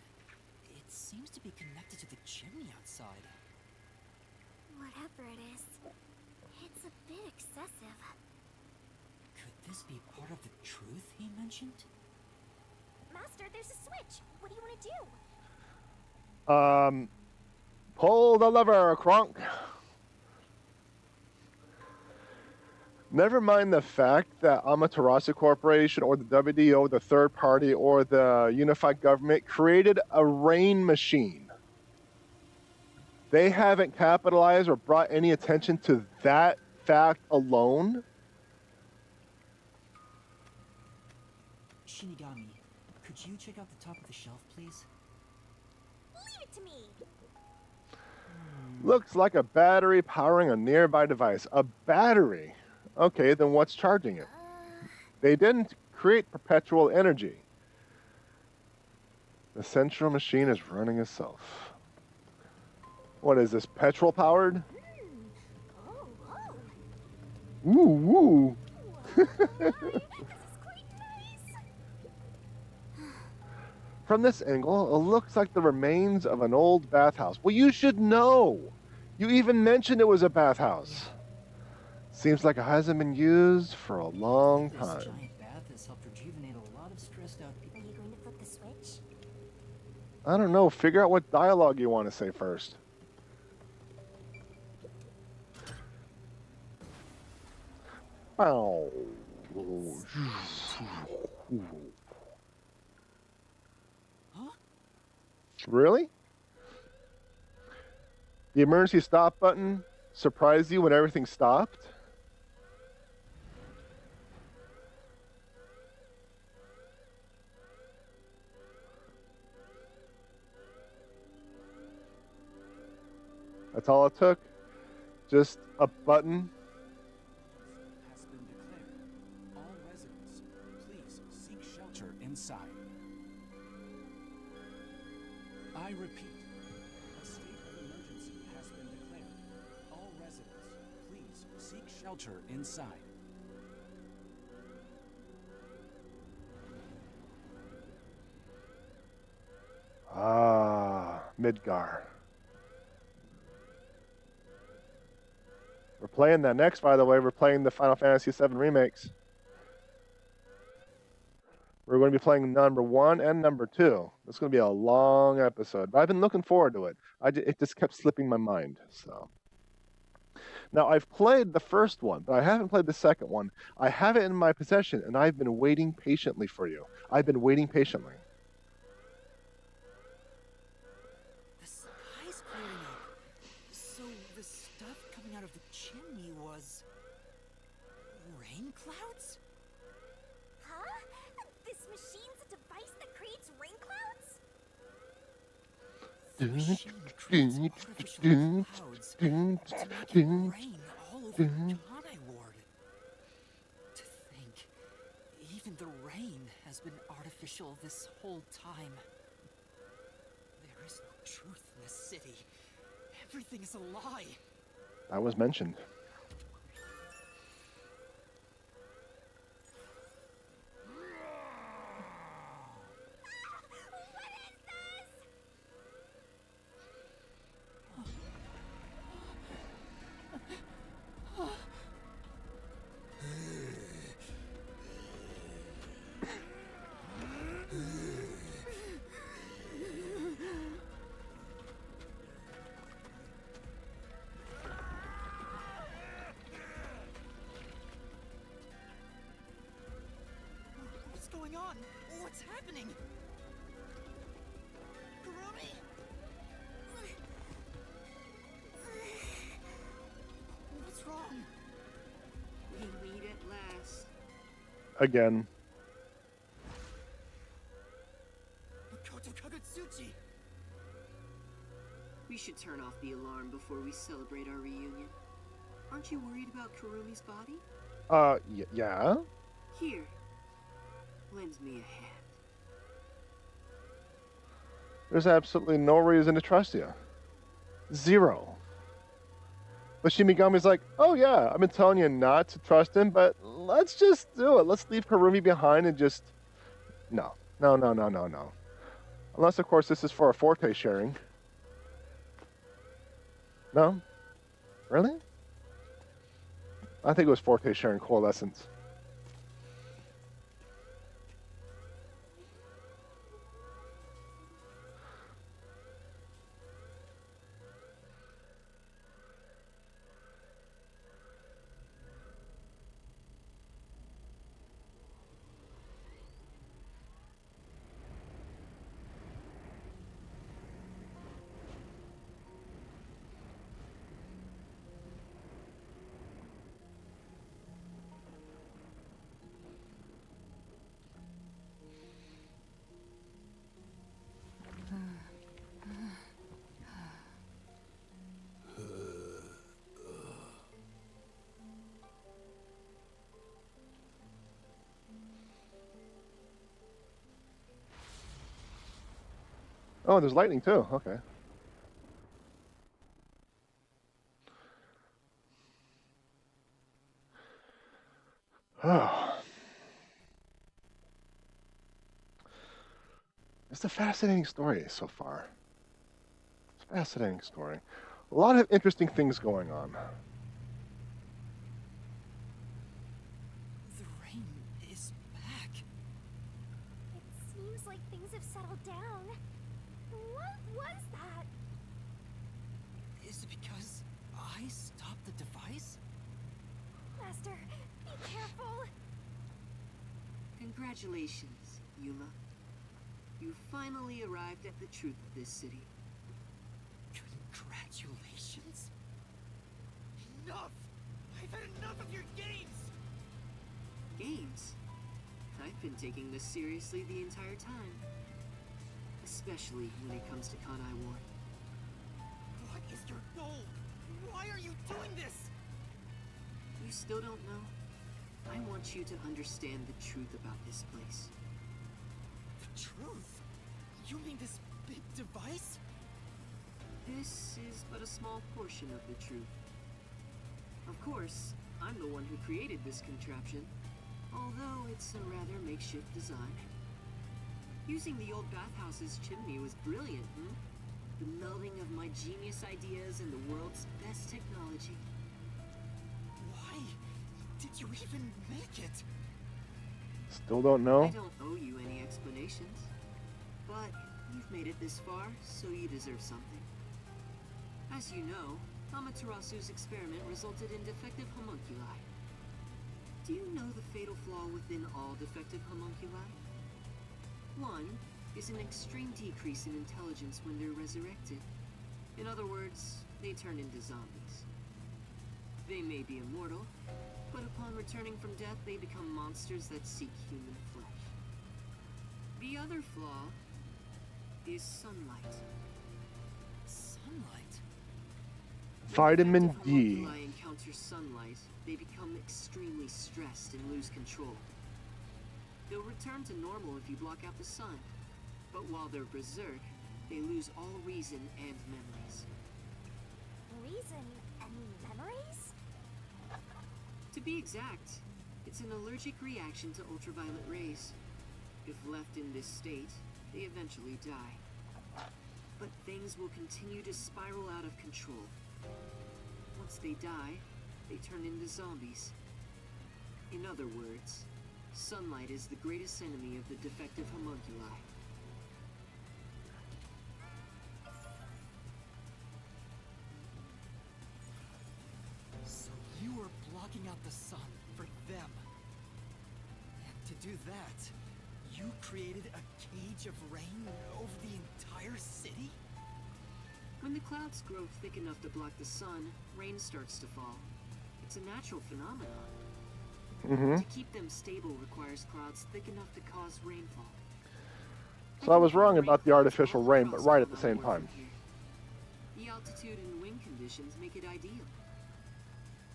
It seems to be connected to the chimney outside. Whatever it is, it's a bit excessive. Could this be part of the truth he mentioned? Master, there's a switch. What do you want to do? Pull the lever, Kronk. Never mind the fact that Amaterasu Corporation or the WDO, the third party, or the unified government created a rain machine. They haven't capitalized or brought any attention to that fact alone. Shinigami, could you check out the top of the shelf, please? Leave it to me. Looks like a battery powering a nearby device. A battery? Okay, then what's charging it? They didn't create perpetual energy. The central machine is running itself. What is this, petrol powered? Oh, oh. Woo woo. This is quite nice. From this angle, it looks like the remains of an old bathhouse. Well, you should know. You even mentioned it was a bathhouse. Seems like it hasn't been used for a long This time. giant bath has helped rejuvenate a lot of stressed out people. Are you going to flip the switch? I don't know. Figure out what dialogue you want to say first. Ow. Huh? Really? The emergency stop button surprised you when everything stopped? That's all it took? Just a button? Has been declared. All residents, please seek shelter inside. I repeat, a state of emergency has been declared. All residents, please seek shelter inside. Ah, Midgar. We're playing that next, by the way. We're playing the Final Fantasy VII remakes. We're going to be playing number 1 and number 2. It's going to be a long episode, but I've been looking forward to it. It just kept slipping my mind. So now I've played the first one, but I haven't played the second one. I have it in my possession, and I've been waiting patiently for you. I've been waiting patiently. coming out of the chimney was... rain clouds? Huh? This machine's a device that creates rain clouds? The machine creates artificial clouds to make it rain all over Kanai Ward. To think, even the rain has been artificial this whole time. There is no truth in this city. Everything is a lie. That was mentioned. What's going on? What's happening? Kurumi? What's wrong? We meet at last. Again. Makoto Kagutsuchi! We should turn off the alarm before we celebrate our reunion. Aren't you worried about Kurumi's body? Yeah? Here. Lend me a hand. There's absolutely no reason to trust you. Zero. But Shinigami's like, oh yeah, I've been telling you not to trust him, but let's just do it. Let's leave Kurumi behind and just... No. Unless, of course, this is for a forte sharing. No? Really? I think it was forte sharing coalescence. Oh, there's lightning too. Okay. Oh. It's a fascinating story so far. It's a fascinating story. A lot of interesting things going on. The rain is back. It seems like things have settled down. What was that? Is it because I stopped the device? Master, be careful. Congratulations, Yuma. You finally arrived at the truth of this city. Congratulations? Enough! I've had enough of your games! Games? I've been taking this seriously the entire time. Especially when it comes to Kanai Ward. What is your goal? Why are you doing this? You still don't know? I want you to understand the truth about this place. The truth? You mean this big device? This is but a small portion of the truth. Of course, I'm the one who created this contraption, although it's a rather makeshift design. Using the old bathhouse's chimney was brilliant, The melding of my genius ideas and the world's best technology. Why did you even make it? Still don't know? I don't owe you any explanations. But you've made it this far, so you deserve something. As you know, Amaterasu's experiment resulted in defective homunculi. Do you know the fatal flaw within all defective homunculi? One is an extreme decrease in intelligence when they're resurrected. In other words, they turn into zombies. They may be immortal, but upon returning from death, they become monsters that seek human flesh. The other flaw is sunlight. Sunlight? Vitamin When D. homunculi encounter sunlight, they become extremely stressed and lose control. They'll return to normal if you block out the sun, but while they're berserk, they lose all reason and memories. Reason and memories? To be exact, it's an allergic reaction to ultraviolet rays. If left in this state, they eventually die. But things will continue to spiral out of control. Once they die, they turn into zombies. In other words, sunlight is the greatest enemy of the defective homunculi. So you are blocking out the sun for them. And to do that, you created a cage of rain over the entire city? When the clouds grow thick enough to block the sun, rain starts to fall. It's a natural phenomenon. To keep them stable requires clouds thick enough to cause rainfall. So I was wrong about the artificial rain, but right at the same time. The altitude and wind conditions make it ideal.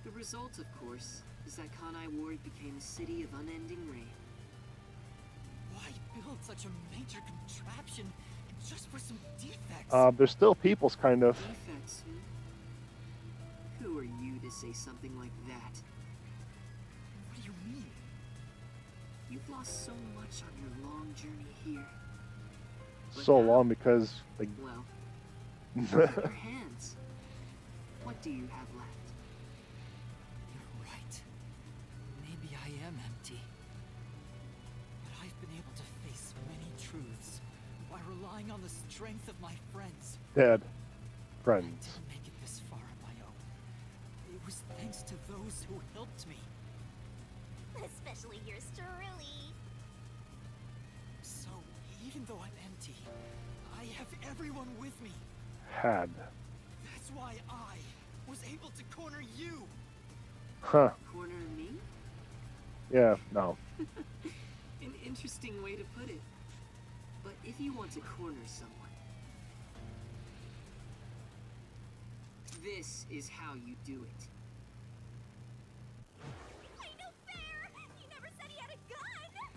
The result, of course, is that Kanai Ward became a city of unending rain. Why build such a major contraption just for some defects? They're still peoples, kind of. Defects, hmm? Who are you to say something like that? What do you mean? You've lost so much on your long journey here. But So now, long because, like, well, look at your hands. What do you have left? You're right. Maybe I am empty. But I've been able to face many truths by relying on the strength of my friends. dead I friends. didn't make it this far on my own. It was thanks to those who helped me. Especially yours truly. So, even though I'm empty, I have everyone with me. Had. That's why I was able to corner you. Huh. Corner me? Yeah, no. An interesting way to put it. But if you want to corner someone, this is how you do it. Ain't no fair! He never said he had a gun!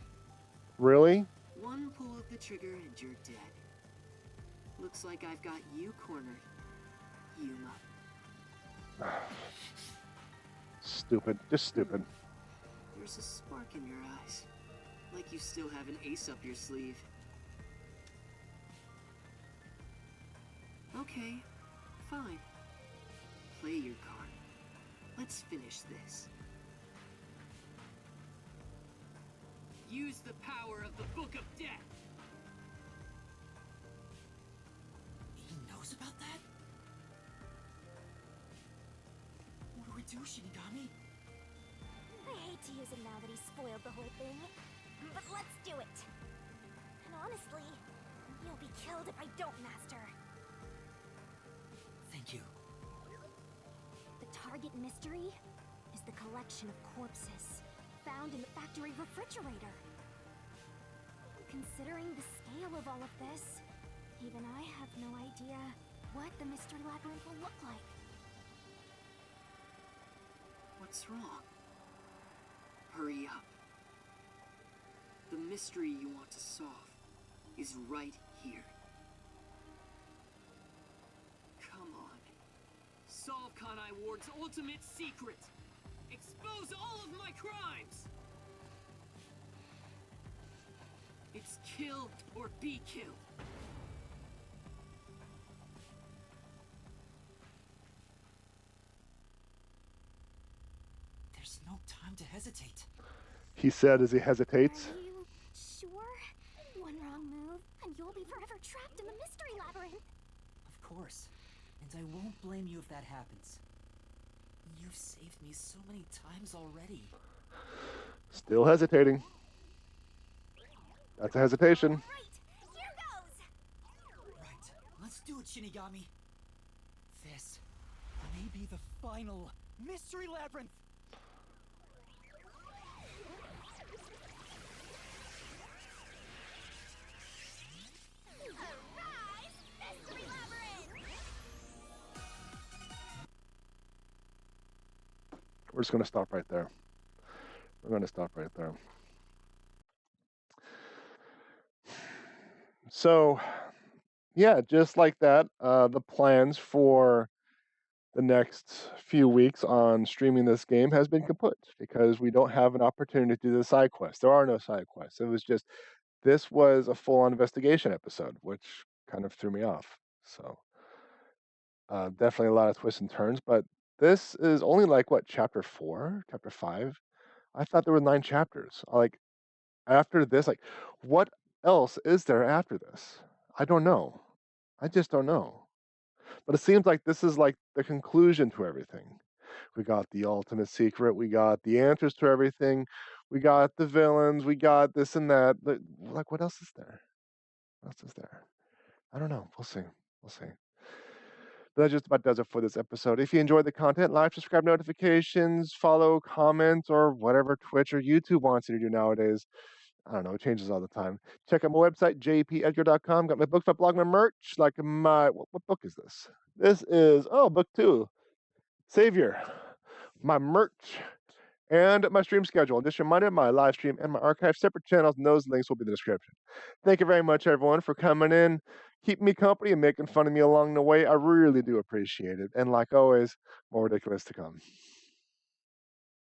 Really? One pull of the trigger and you're dead. Looks like I've got you cornered, Yuma. Stupid. Just stupid. There's a spark in your eyes. Like you still have an ace up your sleeve. Okay, fine. Play your card. Let's finish this. Use the power of the Book of Death! He knows about that? What do we do, Shinigami? I hate to use him now that he's spoiled the whole thing. But let's do it. And honestly, you'll be killed if I don't, Master. Thank you. The target mystery is the collection of corpses found in the factory refrigerator. Considering the scale of all of this, even I have no idea what the mystery labyrinth will look like. What's wrong? Hurry up. The mystery you want to solve is right here. Come on. Solve Kanai Ward's ultimate secret. Expose all of my crimes. It's kill or be killed. There's no time to hesitate. He said as he hesitates. Are you sure? One wrong move, and you'll be forever trapped in the mystery labyrinth. Of course. And I won't blame you if that happens. You've saved me so many times already. Still hesitating. That's a hesitation. Right, here goes! Right, let's do it, Shinigami. This may be the final Mystery Labyrinth! Arise, Mystery Labyrinth! We're just going to stop right there. We're going to stop right there. So, yeah, just like that, the plans for the next few weeks on streaming this game has been kaput because we don't have an opportunity to do the side quests. There are no side quests. It was just, this was a full-on investigation episode, which kind of threw me off. So, definitely a lot of twists and turns, but this is only like, what, chapter 4? Chapter 5? I thought there were 9 chapters. Like, after this, like, what else is there after this? I don't know. I just don't know. But it seems like this is like the conclusion to everything. We got the ultimate secret. We got the answers to everything. We got the villains. We got this and that. But, like, what else is there? What else is there? I don't know. We'll see. We'll see. But that just about does it for this episode. If you enjoyed the content, like, subscribe, notifications, follow, comment, or whatever Twitch or YouTube wants you to do nowadays. I don't know, it changes all the time. Check out my website, JPEdgar.com. Got my books, my blog, my merch. Like my, what book is this? This is, book 2, Savior. My merch and my stream schedule. Just a reminder, my live stream and my archive, separate channels, and those links will be in the description. Thank you very much, everyone, for coming in, keeping me company, and making fun of me along the way. I really do appreciate it. And like always, more ridiculous to come.